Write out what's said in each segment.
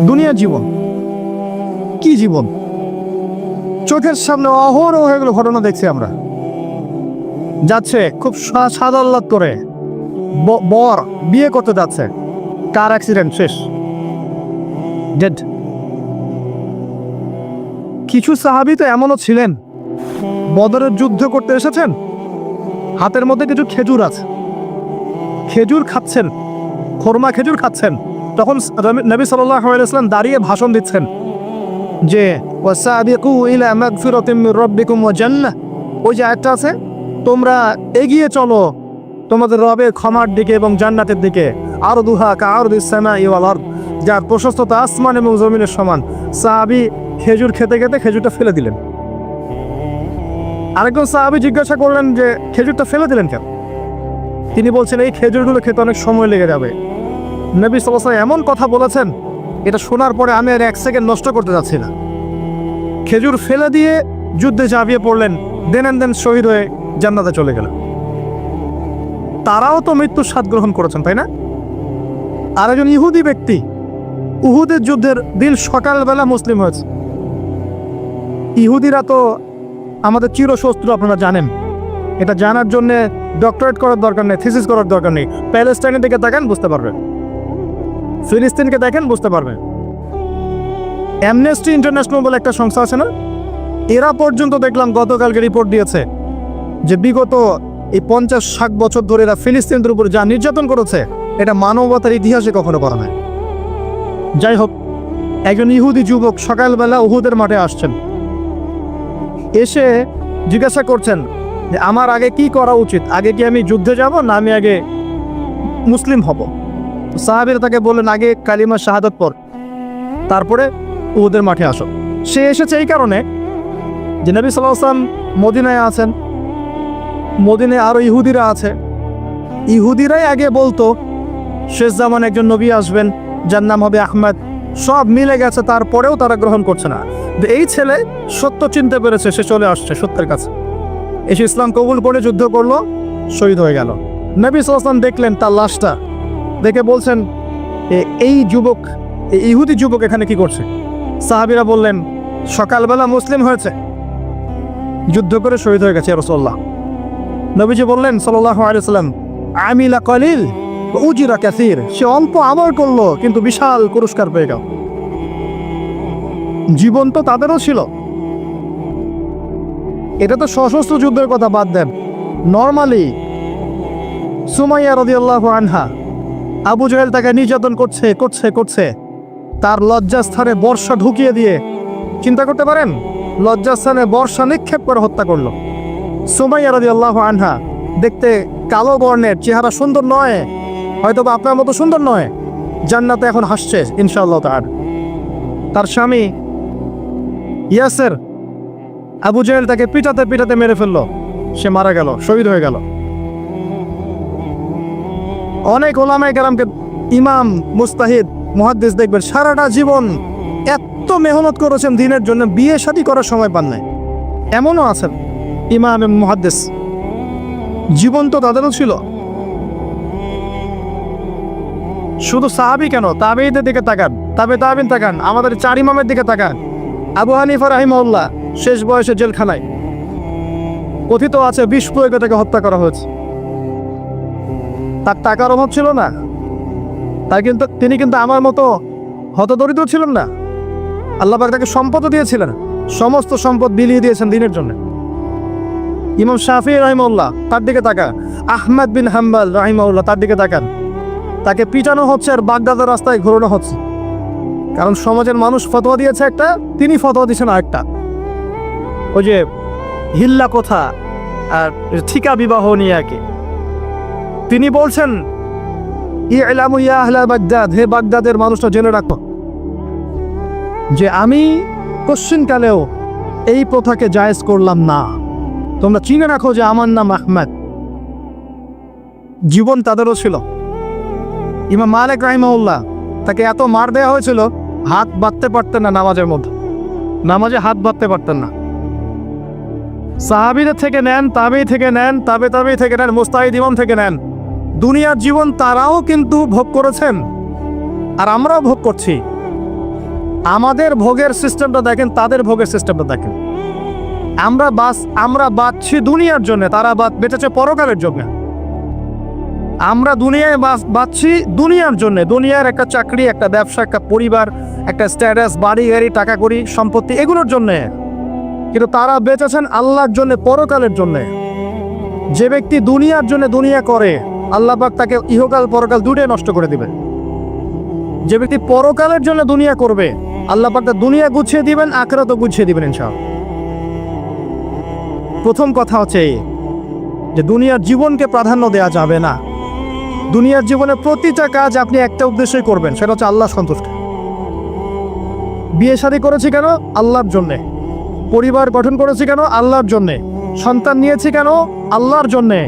দুনিয়ার জীবন কি জীবন, চোখের সামনে অহরহ এগুলো ঘটনা দেখছি আমরা। যাচ্ছে খুব সাদা আহ্লাদ করে, বর বিয়ে করতে যাচ্ছে, কার অ্যাক্সিডেন্ট, শেষ, ডেড। কিছু সাহাবী তো এমনও ছিলেন, বদরের যুদ্ধ করতে এসেছেন, হাতের মধ্যে কিছু খেজুর আছে, খেজুর খাচ্ছেন, খোরমা খেজুর খাচ্ছেন। তখন নবী সাল্লাল্লাহু আলাইহি ওয়াসাল্লাম দাঁড়িয়ে ভাষণ দিচ্ছেন যে ওয়াসাবিকু ইলা মাগফিরাতিম মির রাব্বিকুম ওয়া জান্নাহ। ওই যে আয়াতটা আছে, তোমরা এগিয়ে চলো তোমাদের রবের ক্ষমার দিকে এবং জান্নাতের দিকে। আরদুহা কাআরদিস সামাই ওয়াল আরদ, যার প্রশস্ততা আসমান এবং জমিনের সমান। সাহাবী খেজুর খেতে খেতে খেজুরটা ফেলে দিলেন। আরেকজন সাহাবী জিজ্ঞাসা করলেন যে খেজুরটা ফেলে দিলেন কেন? তিনি বলছেন এই খেজুরগুলো খেতে অনেক সময় লেগে যাবে। নবী সাল্লাল্লাহু আলাইহি ওয়াসাল্লাম এমন কথা বলেছেন, এটা শোনার পরে আমি আর এক সেকেন্ড নষ্ট করতে যাচ্ছি না। খেজুর ফেলে দিয়ে যুদ্ধে ঝাঁপিয়ে পড়লেন, দেন শহীদ হয়ে জান্নাতে চলে গেলেন। তারাও তো মৃত্যুর স্বাদ গ্রহণ করেছেন, তাই না? আর একজন ইহুদি ব্যক্তি উহুদের যুদ্ধের দিন সকালবেলা মুসলিম হয়েছে। ইহুদিরা তো আমাদের চিরশত্রু, আপনারা জানেন। এটা জানার জন্য ডক্টরেট করার দরকার নেই, থিসিস করার দরকার নেই। প্যালেস্টাইনের দিকে দেখেন বুঝতে পারবেন, ফিলিস্তিনকে দেখেন বুঝতে পারবেন। অ্যামনেস্টি ইন্টারন্যাশনাল বলে একটা সংস্থা আছে না, এরা পর্যন্ত দেখলাম গতকালকে রিপোর্ট দিয়েছে যে বিগত এই 50-60 বছর ধরে এরা ফিলিস্তিনদের উপর যা নির্যাতন করেছে, এটা মানবতার ইতিহাসে কখনো করা নাই। যাই হোক, একজন ইহুদি যুবক সকালবেলা উহুদের মাঠে আসছেন, এসে জিজ্ঞাসা করছেন যে আমার আগে কি করা উচিত, আগে কি আমি যুদ্ধে যাব না আমি আগে মুসলিম হব? সাহাবীরা তাকে বললেন আগে কালিমা শাহাদাত পড়, তারপরে উহুদের মাঠে আসো। সে এসেছে এই কারণে যে নবী সাল্লাল্লাহু আলাইহি ওয়াসাল্লাম মদিনায় আছেন, মদিনায় আরও ইহুদিরা আছে। ইহুদিরাই আগে বলতো শেষ জামানে একজন নবী আসবেন, যার নাম হবে আহমদ। সব মিলে গেছে, তারপরেও তারা গ্রহণ করছে না। এই ছেলে সত্য চিনতে পেরেছে, সে চলে আসছে সত্যের কাছে, এসে ইসলাম কবুল করে যুদ্ধ করলো, শহীদ হয়ে গেল। নবী সাল্লাল্লাহু আলাইহি ওয়াসাল্লাম দেখলেন তার লাশটা, দেখে বলছেন এই যুবক, এই ইহুদি যুবক এখানে কি করছে? সাহাবীরা বললেন সকালবেলা মুসলিম হয়েছে, যুদ্ধ করে শহীদ হয়ে গেছে ইয়া রাসূলুল্লাহ। নবীজি বললেন সাল্লাল্লাহু আলাইহি ওয়াসাল্লাম আমিলা কলিল উজরা কাসীর, সে অল্প আমল করলো কিন্তু বিশাল পুরস্কার পেয়ে গেল। জীবন তো তাদেরও ছিল। এটা তো সশস্ত্র যুদ্ধের কথা বাদ দেন, নরমালি সুমাইয়া রাদিয়াল্লাহু আনহা, আবু জাহেল তাকে নির্যাতন করছে, তার লজ্জাস্থানে বর্ষা ঢুকিয়ে দিয়ে, চিন্তা করতে পারেন, লজ্জাস্থানে বর্ষা নিক্ষেপ করে হত্যা করলো। সুমাইয়া রাদিয়াল্লাহু আনহা দেখতে কালো বর্ণের, চেহারা সুন্দর নয়, হয়তো বা আপনার মতো সুন্দর নয়, জান্নাতে এখন হাসছে ইনশাআল্লাহ তাআলা। তার স্বামী ইয়াসের, আবু জাহেল তাকে পিটাতে মেরে ফেললো, সে মারা গেল, শহীদ হয়ে গেল। অনেক ওলামায়ে কেরামকে, ইমাম, মুস্তাহিদ, মুহাদ্দিস দেখবেন সারাটা জীবন এত মেহনত করেছেন দ্বীনের জন্য, বিয়ে শাদী করার সময় পান নাই। এমনও আছেন ইমাম এবং মুহাদ্দিস, জীবন তো তাদেরও ছিল। শুধু সাহাবী কেন, তাবেঈদের দিকে তাকান, তাবেঈন তাকান, আমাদের 4 ইমামের দিকে তাকান। আবু হানিফা রাহিমাহুল্লাহ শেষ বয়সে জেলখানায়, কথিত আছে বিষ প্রয়োগে তাকে হত্যা করা হয়েছে। তার টাকার অভাব ছিল না, তিনি কিন্তু আমার মতো হতদরিদ্র ছিলেন না। আল্লাহ পাক তাকে সম্পদও দিয়েছিলেন, সমস্ত সম্পদ বিলিয়ে দিয়েছেন দ্বীনের জন্য। ইমাম শাফিঈ রাহিমাহুল্লাহ, তার দিকে তাকান। আহমদ বিন হাম্বল রাহিমাহুল্লাহ, তার দিকে তাকান। তাকে পিটানো হচ্ছে আর বাগদাদের রাস্তায় ঘোরানো হচ্ছে, কারণ সমাজের মানুষ ফতোয়া দিয়েছে একটা, তিনি ফতোয়া দিয়েছেন আরেকটা। ওই যে হিল্লা কথা আর ঠিকা বিবাহ নিয়ে আর কি, তিনি বলছেন ইলামু ইয়া আহলা বাগদাদ, হে বাগদাদের মানুষটা জেনে রাখো যে আমি কোশ্চিনকালেও এই প্রথাকে জায়েজ করলাম না, তোমরা চিনে রাখো যে আমার নাম আহমদ। জীবন তাদেরও ছিল। ইমাম মালিক রাহিমাহুল্লাহ, তাকে এত মার দেওয়া হয়েছিল, হাত বাঁধতে পারতেন না নামাজের মধ্যে, নামাজে হাত বাঁধতে পারতেন না। সাহাবীদের থেকে নেন, তাবেঈ থেকে নেন, তাবেঈ থেকে নেন, মুস্তাহিদ ইমাম থেকে নেন, দুনিয়ার জীবন তারাও কিন্তু ভোগ করেছেন আর আমরাও ভোগ করছি। আমাদের ভোগের সিস্টেমটা দেখেন, তাদের ভোগের সিস্টেমটা দেখেন। আমরা বাঁচছি দুনিয়ার জন্য, তারা বেঁচেছে পরকালের জন্য। আমরা দুনিয়ায় বাঁচছি দুনিয়ার জন্য, দুনিয়ার একটা চাকরি, একটা ব্যবসা, একটা পরিবার, একটা স্ট্যাটাস, বাড়ি গাড়ি, টাকা কড়ি, সম্পত্তি, এগুলোর জন্য। কিন্তু তারা বেঁচেছেন আল্লাহর জন্য, পরকালের জন্য। যে ব্যক্তি দুনিয়ার জন্য দুনিয়া করে, আল্লাহ পাক তাকে ইহকাল পরকাল দুটোই নষ্ট করে দিবে। যে ব্যক্তি পরকালের জন্য দুনিয়া করবে, আল্লাহ পাক তার দুনিয়া গুছিয়ে দিবেন, আখিরাতও গুছিয়ে দিবেন ইনশাআল্লাহ। প্রথম কথা হচ্ছে যে দুনিয়ার জীবনকে প্রাধান্য দেওয়া যাবে না। দুনিয়ার জীবনে প্রতিটা কাজ আপনি একটা উদ্দেশ্যই করবেন, সেটা হচ্ছে আল্লাহ সন্তুষ্ট। বিয়ে শাদী করেছি কেন? আল্লাহর জন্যে। পরিবার গঠন করেছি কেন? আল্লাহর জন্যে। সন্তান নিয়েছি কেন? আল্লাহর জন্যে।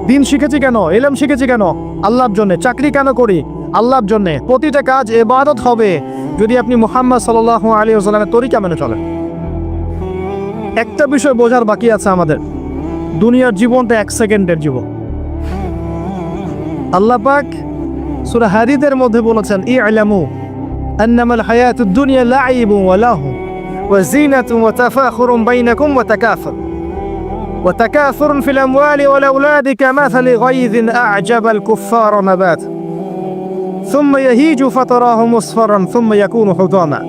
দিন শিখেছি কেন? ইলম শিখেছি কেন? আল্লাহর জন্যে। চাকরি কেন করি? আল্লাহর জন্যে। প্রতিটা কাজ ইবাদত হবে যদি আপনি মুহাম্মদ সাল্লাল্লাহু আলাইহি ওয়াসাল্লামের তরিকা মেনে চলেন। একটা বিষয় বোঝার বাকি আছে আমাদের, দুনিয়ার জীবনটা 1 সেকেন্ডের জীবন। আল্লাহ পাক সূরা হাদীদের মধ্যে বলেছেন, ই'লামু আন্নামাল হায়াতুদ দুনিয়া লা'iবুন ওয়া লাহু ওয়া জিনাতুন ওয়া তাফাখুরুন বাইনাকুম ওয়া তাকাসুরুন ফিল আমওয়ালি ওয়াল আওলাদি কামাসালি গায়যিন আ'জাবাল কুফফারা নাবাত সুম্মা ইয়াহিজু ফাতারাহু মুসফারান সুম্মা ইয়াকুনু হুতামা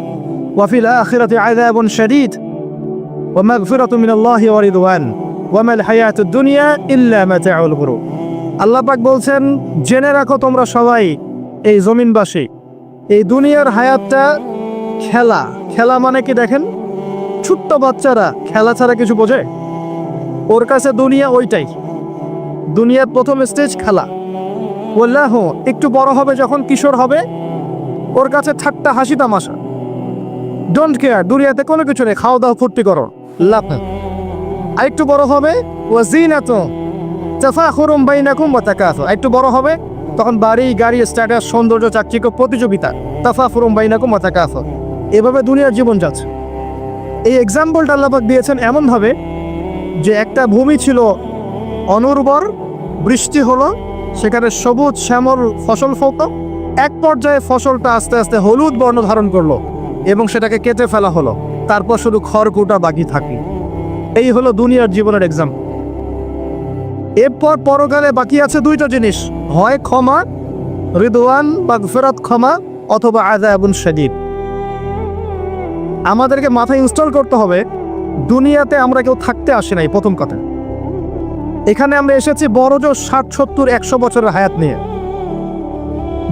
ওয়া ফিল আখিরাতি আযাবুন শাদীদ ওয়া মাগফিরাতুন মিনাল্লাহি ওয়া রিদওয়ান ওয়া মাল হায়াতুদ দুনিয়া ইল্লা মাতাউল গুরুর। আল্লাহ পাক বলছেন, জেনে রাখো তোমরা সবাই, এই জমিনবাসী, এই দুনিয়ার হায়াতটা খেলা। খেলা মানে কি দেখেন, ছোট্ট বাচ্চারা খেলা ছাড়া কিছু বোঝে? ওর কাছে দুনিয়া ওইটাই। দুনিয়ার প্রথম স্টেজ খেলা। বললাহ একটু বড় হবে, যখন কিশোর হবে, ওর কাছে ঠাট্টা হাসি তামাশা, ডোন্ট কেয়ার, দুনিয়াতে কোনো কিছু নেই, খাওয়া দাওয়া ফুর্তি করো, লাভ নেই। আর একটু বড় হবে, ওয়া জিনাতুন তাফাখুরুন বাইনাকুম ওয়া তাকাসুর। একটু বড় হবে, তখন বাড়ি গাড়ি, স্ট্যাটাস, সৌন্দর্য, চাকচিক্য, প্রতিযোগিতা, তাফাখুরুন বাইনাকুম ওয়া তাকাসুর। এভাবে দুনিয়ার জীবন যাচ্ছে। এই এক্সাম্পলটা আল্লাহ পাক দিয়েছেন এমনভাবে যে একটা ভূমি ছিল অনুর্বর, বৃষ্টি হলো, সেখানে সবুজ শ্যামল ফসল ফলতো। এক পর্যায়ে ফসলটা আস্তে আস্তে হলুদ বর্ণ ধারণ করলো এবং সেটাকে কেটে ফেলা হলো, তারপর শুধু খড়কুটা বাকি থাকলো। এই হলো দুনিয়ার জীবনের এক্সাম্পল। এরপর পরকালে বাকি আছে দুইটা জিনিস, হয় ক্ষমা, রিদওয়ান মাগফিরাত, ক্ষমা, অথবা আযাবুন শাদীদ। আমাদেরকে মাথায় ইনস্টল করতে হবে, দুনিয়াতে আমরা কেউ থাকতে আসি নাই। প্রথম কথা, এখানে আমরা এসেছি বড়জোর 60, 70, 100 বছরের হায়াত নিয়ে,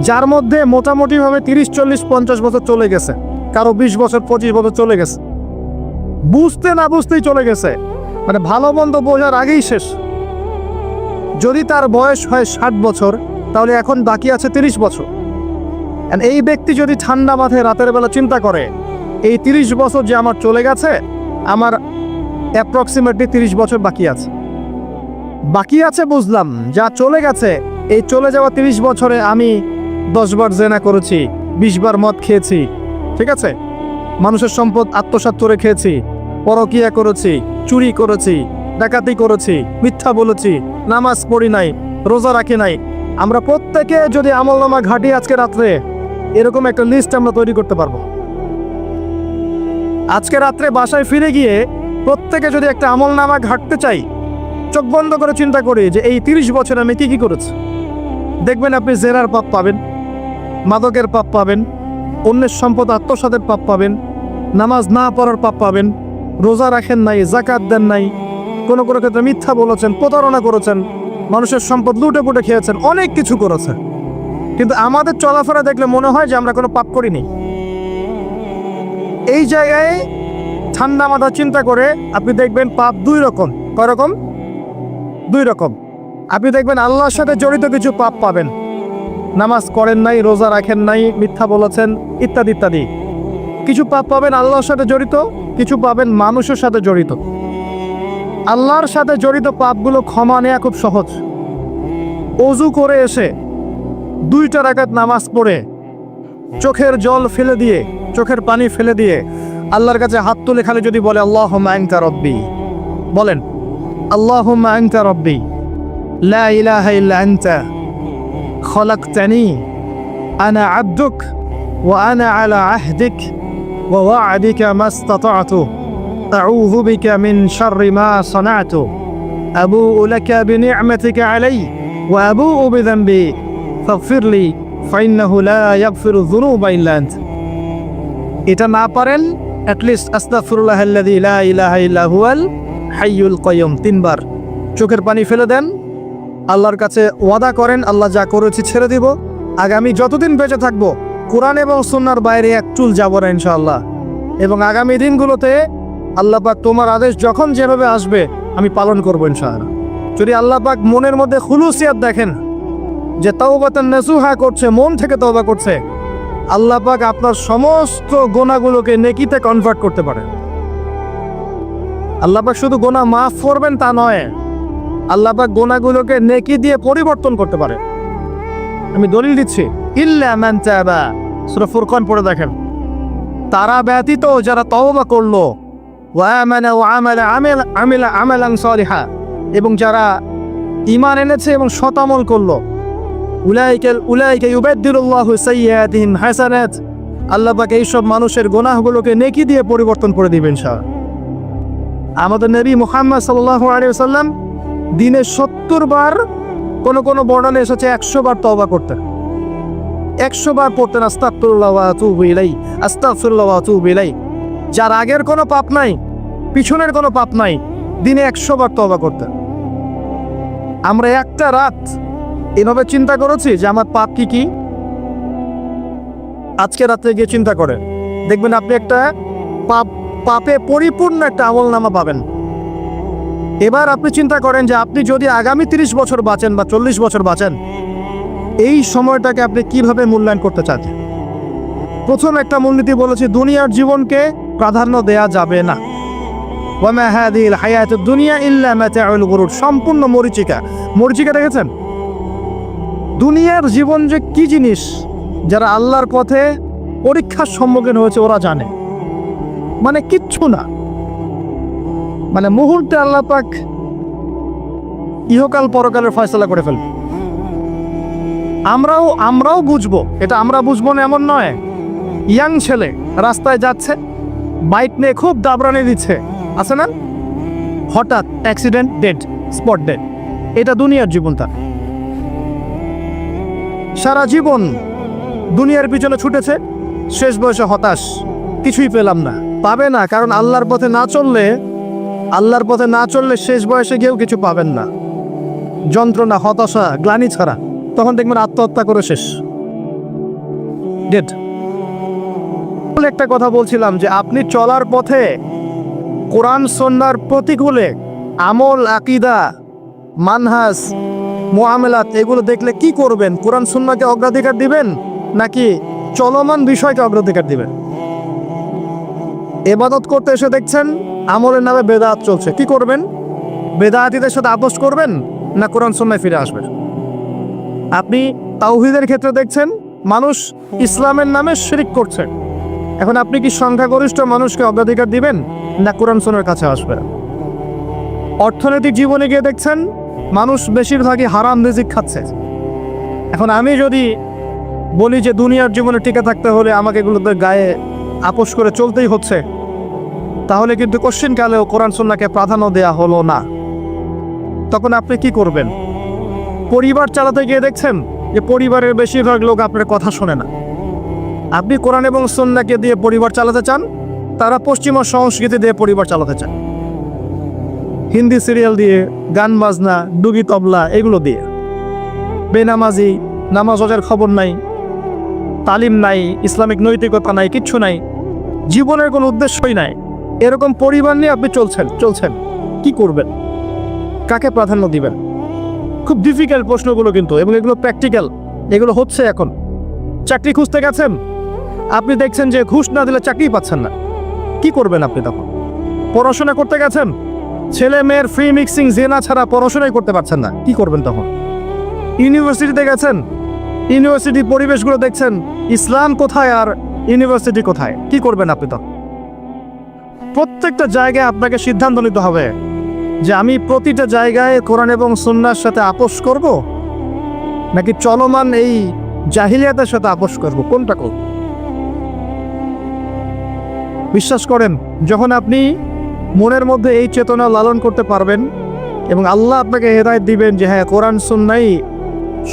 যার মধ্যে মোটামুটিভাবে 30, 40, 50 বছর চলে গেছে, কারো 20 বছর, 25 বছর চলে গেছে, বুঝতে না বুঝতেই চলে গেছে, মানে ভালো মন্দ বোঝার আগেই শেষ। যদি তার বয়স হয় 60 বছর, তাহলে এখন বাকি আছে 30 বছর। এই ব্যক্তি যদি ঠান্ডা মাথায় রাতের বেলা চিন্তা করে, এই 30 বছর যে আমার চলে গেছে, আমার অ্যাপ্রক্সিমেটলি 30 বছর বাকি আছে বুঝলাম, যা চলে গেছে, এই চলে যাওয়া 30 বছরে আমি 10 বার জেনা করেছি, 20 বার মদ খেয়েছি, ঠিক আছে, মানুষের সম্পদ আত্মসাৎ করে খেয়েছি, পরকিয়া করেছি, চুরি করেছি, ডাকাতি করেছি, মিথ্যা বলেছি, নামাজ পড়ি নাই, রোজা রাখি নাই। আমরা প্রত্যেকে যদি আমলনামা ঘাটি আজকে রাত্রে, এরকম একটা লিস্ট আমরা তৈরি করতে পারবো। আজকে রাত্রে বাসায় ফিরে গিয়ে প্রত্যেকে যদি একটা আমলনামা ঘাটতে চাই, চোখ বন্ধ করে চিন্তা করি যে এই 30 বছর আমি কি করেছি, দেখবেন আপনি জেনার পাপ পাবেন, মাদকের পাপ পাবেন, অন্যের সম্পদ আত্মসাতের পাপ পাবেন, নামাজ না পড়ার পাপ পাবেন, রোজা রাখেন নাই, যাকাত দেন নাই, কোনো ক্ষেত্রে মিথ্যা বলেছেন, প্রতারণা করেছেন, মানুষের সম্পদ লুটে পুটে খেয়েছেন, অনেক কিছু করেছেন। কিন্তু আমাদের চলাফেরা দেখলে মনে হয় যে আমরা কোনো পাপ করিনি। এই জায়গায় ঠান্ডা মাথা চিন্তা করে আপনি দেখবেন পাপ দুই রকম। কয় রকম? দুই রকম। আপনি দেখবেন আল্লাহর সাথে জড়িত কিছু পাপ পাবেন, নামাজ করেন নাই, রোজা রাখেন নাই, মিথ্যা বলেছেন, ইত্যাদি ইত্যাদি। কিছু পাপ পাবেন আল্লাহর সাথে জড়িত, কিছু পাবেন মানুষের সাথে জড়িত। আল্লাহর সাথে জড়িত পাপগুলো ক্ষমা নেওয়া খুব সহজ। ওযু করে এসে 2 রাকাত নামাজ পড়ে চোখের জল ফেলে দিয়ে, চোখের পানি ফেলে দিয়ে আল্লাহর কাছে হাত তুলে খালি যদি বলে আল্লাহুম্মা আনতা রাব্বি, বলেন আল্লাহুম্মা আনতা রাব্বি লা ইলাহা ইল্লা আনতা খলাকতানি আনা আবদুক ওয়া আনা আলা আহদিক ওয়া ওয়া'দিকা মাস্তাতা'তু আউযু বিকা মিন শাররি মা সানা'তু আবুউ লাকা বিনি'মাতিকা আলাইয়া ওয়া আবুউ বিযানবি ফাগফিরলি ফাইন্নাহু লা ইয়াগফিরু যুনুবা ইল্লা আনত। এটা না পারেন অ্যাটলিস্ট আস্তাগফিরুল্লাহাল্লাযী লা ইলাহা ইল্লা হুয়াল হাইয়ুল কাইয়ুম 3 বার চোখের পানি ফেলে দেন, আল্লাহর কাছে ওয়াদা করেন আল্লাহ যা করেছি ছেড়ে দিব, আগামী যতদিন বেঁচে থাকবো কোরআন এবং সুন্নাহর বাইরে এক চুল যাব না ইনশাআল্লাহ। এবং আগামী দিনগুলোতে আল্লাহ পাক তোমার আদেশ যখন যেভাবে আসবে আমি পালন করবো ইনশাআল্লাহ। যদি আল্লাহ পাক মনের মধ্যে খুলুসিয়াত দেখেন যে তাওবাতান নাসুহা করছে, মন থেকে তওবা করছে, আল্লাহ পাক আপনার সমস্ত গুনাহগুলোকে নেকিতে কনভার্ট করতে পারে। আল্লাহ পাক শুধু গুনাহ মাফ করবেন তা নয়, আল্লাহ পাক গুনাহগুলোকে নেকি দিয়ে পরিবর্তন করতে পারে। আমি দলিল দিচ্ছি, ইল্লা মান তাবা, সূরা ফুরকান পড়ে দেখেন। তারা ব্যতীত যারা তওবা করলো, ওয়া আমানা ওয়া আমিলা আমালান সালিহা, এবং যারা ঈমান এনেছে এবং সৎ আমল করলো, উলাইকা ইউবাদদিলুল্লাহু সাইয়্যাতিহিম হাসানাত, আল্লাহ পাক এইসব মানুষের গুনাহগুলোকে নেকি দিয়ে পরিবর্তন করে দিবেন ইনশাআল্লাহ। আমাদের নবী মুহাম্মদ সাল্লাল্লাহু আলাইহি ওয়াসাল্লাম দিনে 70 বার, কোন বর্ণনা এসেছে 100 বার তওবা করতেন, 100 বার পড়তেন আস্তাগফিরুল্লাহ ওয়া আতুবু ইলাইহি, আস্তাগফিরুল্লাহ ওয়া আতুবু ইলাইহি। যার আগের কোনো পাপ নাই, পিছনের কোনো পাপ নাই, দিনে 100 বার তওবা করতেন। আমরা একটা রাত এভাবে চিন্তা করেছি যে আমার পাপ কি কি, আজকে রাতে গিয়ে চিন্তা করে দেখবেন আপনি একটা পাপে পরিপূর্ণ একটা আমলনামা পাবেন। এবার আপনি চিন্তা করেন যে আপনি যদি আগামী 30 বছর বাঁচেন বা 40 বছর বাঁচেন, এই সময়টাকে আপনি কিভাবে মূল্যায়ন করতে চান। প্রথম একটা মূলনীতি বলেছি, দুনিয়ার জীবনকে প্রাধান্য দেয়া যাবে না। ওয়া মা হাযিহিল হায়াতুদ দুনিয়া ইল্লা মাতাউল গুরুর, সম্পূর্ণ মরিচিকা দেখেছেন? দুনিয়ার জীবন যে কি জিনিস, যারা আল্লাহর পথে পরীক্ষার সম্মুখীন হয়েছে ওরা জানে, মানে কিচ্ছু না, মানে মুহূর্তে আল্লাহ পাক ইহকাল পরকালের ফয়সালা করে ফেলবে। আমরাও বুঝবো, এটা আমরা বুঝবো না এমন নয়। ইয়াং ছেলে রাস্তায় যাচ্ছে, বাইক নিয়ে খুব দাবরানি দিচ্ছে, আছে না, হঠাৎ অ্যাক্সিডেন্ট, ডেড, স্পট ডেড। এটা দুনিয়ার জীবনটা। সারা জীবন দুনিয়ার পিছনে ছুটেছে, শেষ বয়সে হতাশ, কিছুই পেলাম না, পাবে না, কারণ আল্লাহর পথে না চললে শেষ বয়সে গিয়েও কিছু পাবেন না। যন্ত্রণা, হতাশা, গ্লানি ছাড়া, তখন দেখবেন আত্মহত্যা করে শেষ, ডেড। একটা কথা বলছিলাম যে আপনি চলার পথে কোরআন সুন্নাহর প্রতিকূলে আমল, আকীদা, মানহাজ, মুআমালাত এগুলো দেখলে কি করবেন? কোরআন সুন্নাহকে অগ্রাধিকার দিবেন নাকি চলমান বিষয়কে অগ্রাধিকার দিবেন? ইবাদত করতে এসে দেখছেন আমলের নামে বেদাত চলছে, কি করবেন? বেদাতীদের সাথে আপোষ করবেন না কোরআন সুন্নাহয় ফিরে আসবেন? আপনি তাওহীদের ক্ষেত্রে দেখছেন মানুষ ইসলামের নামে শিরক করছে, এখন আপনি কি সংখ্যাগরিষ্ঠ মানুষকে অগ্রাধিকার দিবেন না কোরআন সুন্নাহর কাছে আসবেন? অর্থনৈতিক জীবনে গিয়ে দেখছেন মানুষ বেশিরভাগই হারাম রিজিক খাচ্ছে। এখন আমি যদি বলি যে দুনিয়ার জীবনে টিকে থাকতে হলে আমাকে এগুলোতে গায়ে আপোষ করে চলতেই হচ্ছে, তাহলে কিন্তু কোশ্চিনকালেও কোরআন সুন্নাহকে প্রাধান্য দেয়া হলো না। তখন আপনি কি করবেন? পরিবার চালাতে গিয়ে দেখছেন যে পরিবারের বেশিরভাগ লোক আপনার কথা শোনে না। আপনি কোরআন এবং সুন্নাহকে দিয়ে পরিবার চালাতে চান, তারা পশ্চিমা সংস্কৃতি দিয়ে পরিবার চালাতে চান, হিন্দি সিরিয়াল দিয়ে, গান বাজনা, ডুগি তবলা এগুলো দিয়ে, বেনামাজি, নামাজ রোজার খবর নাই, তালিম নাই, ইসলামিক নৈতিকতা নাই, কিচ্ছু নাই, জীবনের কোনো উদ্দেশ্যই নাই। এরকম পরিবার নিয়ে আপনি চলছেন, কি করবেন? কাকে প্রাধান্য দিবেন? খুব ডিফিকাল্ট প্রশ্নগুলো কিন্তু, এবং এগুলো প্র্যাকটিক্যাল, এগুলো হচ্ছে। এখন চাকরি খুঁজতে গেছেন, আপনি দেখছেন যে ঘুষ না দিলে চাকরি পাচ্ছেন না, কি করবেন আপনি তখন? পড়াশোনা করতে গেছেন, ছেলে মেয়ের ফ্রি মিক্সিং, জেনা ছাড়া পড়াশোনাই করতে পারছেন না, কি করবেন তখন? ইউনিভার্সিটিতে গেছেন, ইউনিভার্সিটি পরিবেশগুলো দেখছেন, ইসলাম কোথায় আর ইউনিভার্সিটি কোথায়, কি করবেন আপনি তখন? প্রত্যেকটা জায়গায় আপনাকে সিদ্ধান্ত নিতে হবে যে আমি প্রতিটা জায়গায় কোরআন এবং সুন্নাহর সাথে আপোষ করব নাকি চলমান এই জাহিলিয়াতের সাথে আপোষ করব, কোনটা করব? বিশ্বাস করেন, যখন আপনি মনের মধ্যে এই চেতনা লালন করতে পারবেন এবং আল্লাহ আপনাকে হেদায়েত দিবেন যে হ্যাঁ, কোরআন সুন্নাহই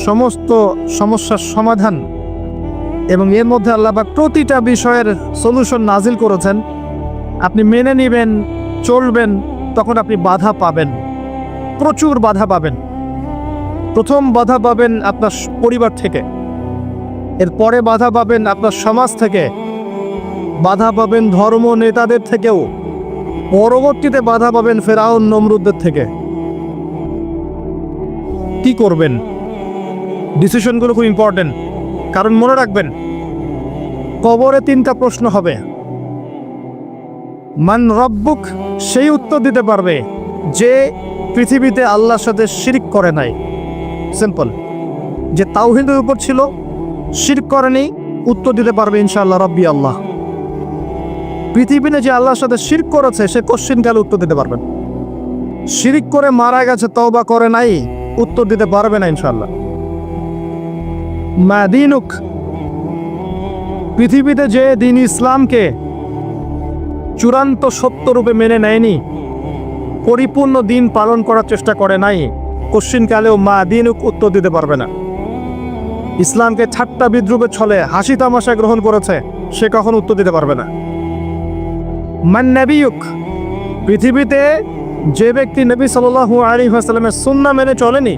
সমস্ত সমস্যার সমাধান এবং এর মধ্যে আল্লাহ পাক প্রতিটা বিষয়ের সলিউশন নাজিল করেছেন, আপনি মেনে নেবেন, চলবেন, তখন আপনি বাধা পাবেন, প্রচুর বাধা পাবেন। প্রথম বাধা পাবেন আপনার পরিবার থেকে, এরপরে বাধা পাবেন আপনার সমাজ থেকে, বাধা পাবেন ধর্ম নেতাদের থেকেও, পরবর্তীতে বাধা পাবেন ফেরাউন নমরুদদের থেকে। কি করবেন? ডিসিশনগুলো খুব ইম্পর্টেন্ট, কারণ মনে রাখবেন কবরে 3টা প্রশ্ন হবে। মান রব্বুক, সেই উত্তর দিতে পারবে যে পৃথিবীতে আল্লাহর সাথে শিরক করে নাই। সিম্পল, যে তাওহীদের উপর ছিল, শিরক করেনি, উত্তর দিতে পারবে ইনশাআল্লাহ রব্বি আল্লাহ। পৃথিবীতে যে আল্লাহর সাথে শিরক করেছে সে কোশ্চিনকালে উত্তর দিতে পারবে। শিরক করে মারা গেছে, তওবা করে নাই, উত্তর দিতে পারবে না ইনশাআল্লাহ। মা দীনুক, পৃথিবীতে যে দিন ইসলামকে চূড়ান্ত সত্যরূপে মেনে নেয়নি, পরিপূর্ণ দিন পালন করার চেষ্টা করে নাই, কোশ্চিনকালেও মা দীনুক উত্তর দিতে পারবে না। ইসলামকে ঠাট্টা বিদ্রুপে ছলে হাসি তামাশা গ্রহণ করেছে, সে কখন উত্তর দিতে পারবে না। মান নবিয়ুক, পৃথিবীতে যে ব্যক্তি নবী সাল্লাল্লাহু আলাইহি ওয়াসাল্লামের সুন্নাহ মেনে চলেনি,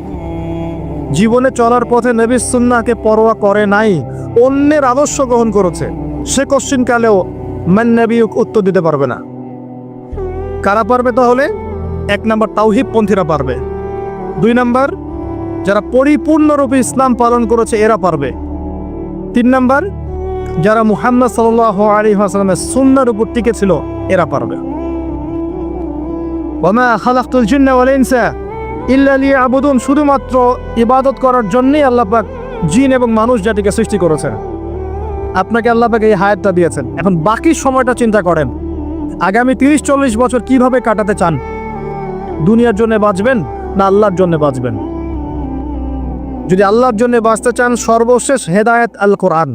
জীবনে চলার পথে নবীর সুন্নাহকে পরোয়া করে নাই, অন্যের আদর্শ গ্রহণ করেছে, সে কোশ্চিনকালেও মান নবিয়ুক উত্তর দিতে পারবে না। কারা পারবে তাহলে? 1 নম্বর তাওহীদ পন্থীরা পারবে, 2 নম্বর যারা পরিপূর্ণরূপে ইসলাম পালন করেছে এরা পারবে, 3 নম্বর যারা মুহাম্মদ সাল্লাল্লাহু আলাইহি ওয়াসাল্লামের সুন্নাহর উপর টিকে ছিল এরা পারবে। ওয়ামা খালাকতুল জিন্না ওয়াল ইনসা ইল্লা লিয়াবুদুন, শুধুমাত্র ইবাদত করার জন্যই আল্লাহ পাক জিন এবং মানুষ জাতিকে সৃষ্টি করেছেন। আপনাকে আল্লাহ পাক এই হায়াতটা দিয়েছেন, এখন বাকি সময়টা চিন্তা করেন আগামী 30-40 বছর কিভাবে কাটাতে চান। দুনিয়ার জন্য বাঁচবেন না আল্লাহর জন্য বাঁচবেন? যদি আল্লাহর জন্য বাঁচতে চান, সর্বশেষ হেদায়েত আল কোরআন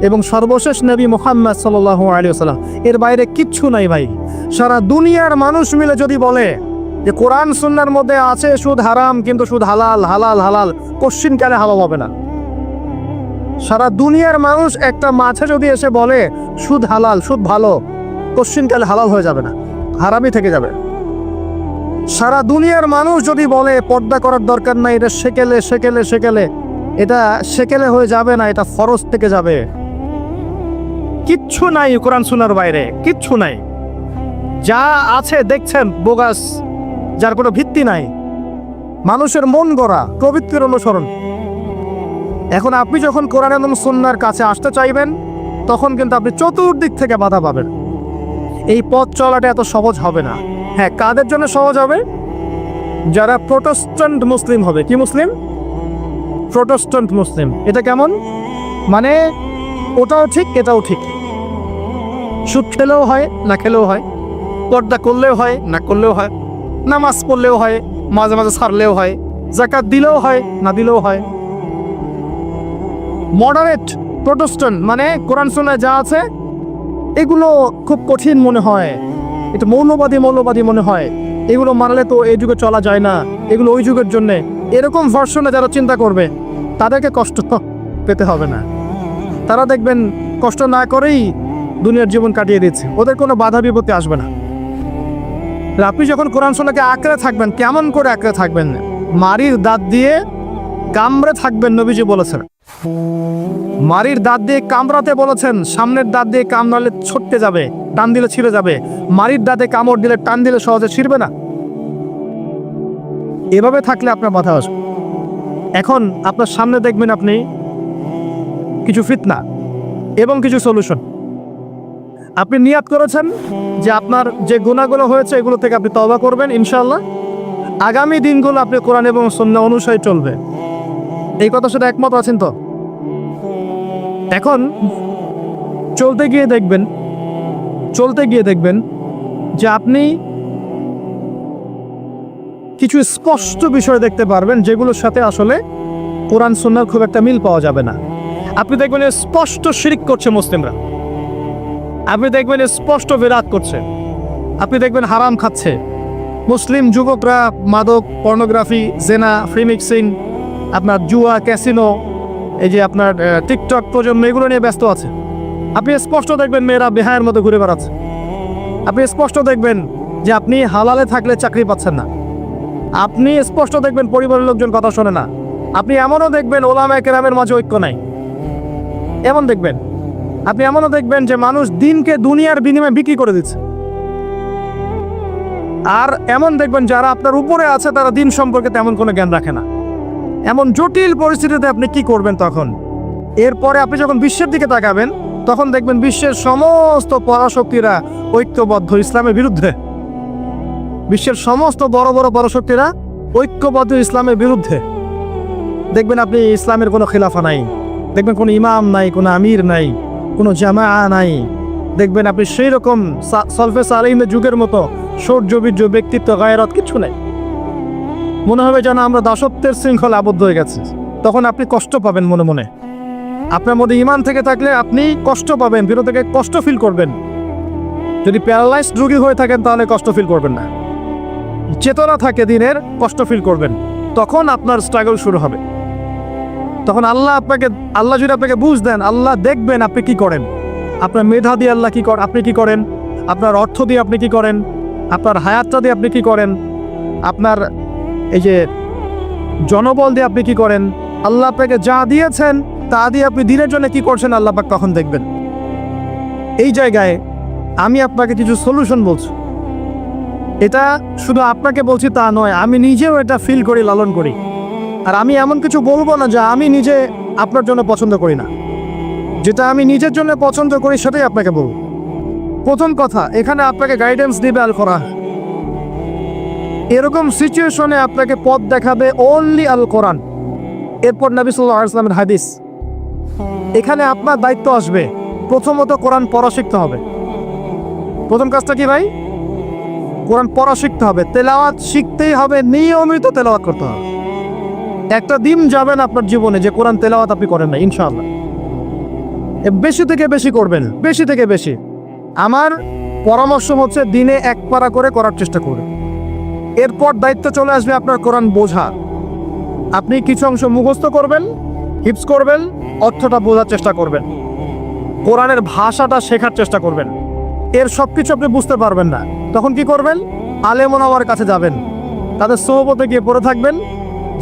এবং সর্বশেষ নবী মুহাম্মদ সাল্লাল্লাহু আলাইহি ওয়াসাল্লাম, এর বাইরে কিচ্ছু নাই ভাই। সারা দুনিয়ার মানুষ মিলে যদি বলে যে কোরআন সুন্নাহর মধ্যে আছে সুদ হারাম কিন্তু সুদ হালাল, হালাল হালাল, কোশ্চিনকালে হালাল হবে না। সারা দুনিয়ার মানুষ একটা মাঝে যদি এসে বলে সুদ হালাল, সুদ ভালো, কোশ্চিনকালে হালাল হয়ে যাবে না, হারামই থেকে যাবে। সারা দুনিয়ার মানুষ যদি বলে পর্দা করার দরকার নাই, এটা সেকেলে সেকেলে সেকেলে, এটা সেকেলে হয়ে যাবে না, এটা ফরজ থেকে যাবে। কিচ্ছু নাই কোরআন সুন্নাহর বাইরে, কিচ্ছু নাই। যা আছে দেখছেন বোগাস, যার কোনো ভিত্তি নাই, মানুষের মন গড়া প্রবৃত্তির অনুসরণ। এখন আপনি যখন কোরআন এবং সুন্নাহর কাছে আসতে চাইবেন, তখন কিন্তু আপনি চতুর্দিক থেকে বাধা পাবেন। এই পথ চলাটা এত সহজ হবে না। হ্যাঁ, কাদের জন্য সহজ হবে? যারা প্রোটেস্ট্যান্ট মুসলিম হবে। কি মুসলিম? প্রোটেস্ট্যান্ট মুসলিম। এটা কেমন? মানে ওটাও ঠিক এটাও ঠিক, সুদ খেলেও হয় না খেলেও হয়, পর্দা করলেও হয় না করলেও হয়, নামাজ পড়লেও হয়, মাঝে মাঝে ছাড়লেও হয়, যাকাত দিলেও হয় না দিলেও হয়। মডারেট প্রোটেস্ট্যান্ট মানে কোরআন সুন্নাহয় যা আছে এগুলো খুব কঠিন মনে হয়, এটা মৌলবাদী মনে হয়, এগুলো মানলে তো এই যুগে চলা যায় না, এগুলো ওই যুগের জন্যে, এরকম ভার্সনে যারা চিন্তা করবে তাদেরকে কষ্ট পেতে হবে না। তারা দেখবেন কষ্ট না করেই দুনিয়ার জীবন কাটিয়ে দিচ্ছে, ওদের কোনো বাধা বিপত্তি আসবে না। আপনি যখন কোরআন সুন্নাহকে আঁকড়ে থাকবেন, কেমন করে আঁকড়ে থাকবেন? মারির দাঁত দিয়ে কামড়ে থাকবেন, নবীজি বলেছেন। মারির দাঁত দিয়ে কামড়াতে বলেছেন, সামনের দাঁত দিয়ে কামড়ালে ছটতে যাবে, টান দিলে ছিঁড়ে যাবে। মারির দাঁতে কামড় দিলে, টান দিলে সহজে ছিঁড়বে না। এভাবে থাকলে আপনার মাথা আসবে। এখন আপনার সামনে দেখবেন আপনি কিছু ফিতনা এবং কিছু সলিউশন। আপনি নিয়াত করেছেন যে আপনার যে গুনাহগুলো হয়েছে এগুলো থেকে আপনি তওবা করবেন, ইনশাআল্লাহ আগামী দিনগুলো আপনি কোরআন এবং সুন্নাহ অনুসারে চলবে। এই কথার সাথে একমত আছেন তো? এখন চলতে গিয়ে দেখবেন যে আপনি কিছু স্পষ্ট বিষয় দেখতে পারবেন যেগুলোর সাথে আসলে কোরআন সুন্নাহর খুব একটা মিল পাওয়া যাবে না। আপনি দেখবেন স্পষ্ট শিরক করছে মুসলিমরা, আপনি দেখবেন স্পষ্ট বিরাট করছে, আপনি দেখবেন হারাম খাচ্ছে। মুসলিম যুবকরা মাদক, পর্নোগ্রাফি, জেনা, ফ্রি মিক্সিং, আপনার জুয়া, ক্যাসিনো, এই যে আপনার টিকটক প্রজন্ম, এগুলো নিয়ে ব্যস্ত আছে। আপনি স্পষ্ট দেখবেন মেয়েরা বেহায়ের মতো ঘুরে বেড়াচ্ছে। আপনি স্পষ্ট দেখবেন যে আপনি হালালে থাকলে চাকরি পাচ্ছেন না। আপনি স্পষ্ট দেখবেন পরিবারের লোকজন কথা শোনে না। আপনি এমনও দেখবেন ওলামায়ে কেরামের মাঝে ঐক্য নাই, এমন দেখবেন। আপনি এমনও দেখবেন যে মানুষ দিনকে দুনিয়ার বিনিময়ে বিক্রি করে দিচ্ছে। আর এমন দেখবেন যারা আপনার উপরে আছে তারা দিন সম্পর্কে তেমন কোনো জ্ঞান রাখে না। এমন জটিল পরিস্থিতিতে আপনি কি করবেন তখন? এরপরে আপনি যখন বিশ্বের দিকে তাকাবেন তখন দেখবেন বিশ্বের সমস্ত পরাশক্তিরা ঐক্যবদ্ধ ইসলামের বিরুদ্ধে। বিশ্বের সমস্ত বড় বড় পরাশক্তিরা ঐক্যবদ্ধ ইসলামের বিরুদ্ধে। দেখবেন আপনি ইসলামের কোনো খিলাফা নাই, দেখবেন কোনো ইমাম নাই, কোনো আমির নাই, কোনো জামা নাই। দেখবেন আপনি সেই রকম সলফে সালেহিনের যুগের মতো সৌর্যবীর্য, ব্যক্তিত্ব, গায়রত কিছু নেই। মনে হবে যেন আমরা দাসত্বের শৃঙ্খলা আবদ্ধ হয়ে গেছে। তখন আপনি কষ্ট পাবেন মনে মনে। আপনার মধ্যে ইমান থেকে থাকলে আপনি কষ্ট পাবেন, ভিতর থেকে কষ্ট ফিল করবেন। যদি প্যারালাইজড রোগী হয়ে থাকেন তাহলে কষ্ট ফিল করবেন না। চেতনা থাকে দিনের, কষ্ট ফিল করবেন। তখন আপনার স্ট্রাগল শুরু হবে। তখন আল্লাহ যদি আপনাকে বুঝ দেন, আল্লাহ দেখবেন আপনি কি করেন। আপনার মেধা দিয়ে আল্লাহ আপনি কি করেন, আপনার অর্থ দিয়ে আপনি কি করেন, আপনার হায়াতটা দিয়ে আপনি কি করেন, আপনার এই যে জনবল দিয়ে আপনি কি করেন, আল্লাহ আপনাকে যা দিয়েছেন তা দিয়ে আপনি দিনের জন্য কি করছেন, আল্লাহ পাক তখন দেখবেন। এই জায়গায় আমি আপনাকে কিছু সলিউশন বলছি। এটা শুধু আপনাকে বলছি তা নয়, আমি নিজেও এটা ফিল করি, লালন করি। আর আমি এমন কিছু বলবো না যা আমি নিজে আপনার জন্য পছন্দ করি না। যেটা আমি নিজের জন্য পছন্দ করি সেটাই আপনাকে বলবো। প্রথম কথা, এখানে আপনাকে গাইডেন্স দিবে আল কোরআন। এরকম সিচুয়েশনে আপনাকে পথ দেখাবে অনলি আল কোরআন, এরপর নবী সাল্লাল্লাহু আলাইহি ওয়াসাল্লামের হাদিস। এখানে আপনার দায়িত্ব আসবে প্রথমত কোরআন পড়া শিখতে হবে। প্রথম কাজটা কি ভাই? কোরআন পড়া শিখতে হবে, তেলাওয়াত শিখতেই হবে, নিয়মিত তেলাওয়াত করতে হবে। একটা দিন যাবেন আপনার জীবনে যে কোরআন তেলাওয়াত আপনি করেন না, ইনশাআল্লাহ। বেশি থেকে বেশি করবেন, বেশি থেকে বেশি। আমার পরামর্শ হচ্ছে দিনে এক পারা করে করার চেষ্টা করুন। এরপর দায়িত্ব চলে আসবে আপনার কোরআন বোঝা। আপনি কিছু অংশ মুখস্থ করবেন, হিফজ করবেন, অর্থটা বোঝার চেষ্টা করবেন, কোরআনের ভাষাটা শেখার চেষ্টা করবেন। এর সব কিছু আপনি বুঝতে পারবেন না, তখন কি করবেন? আলেম ওলামার কাছে যাবেন, তাদের সোহবতে গিয়ে পড়ে থাকবেন।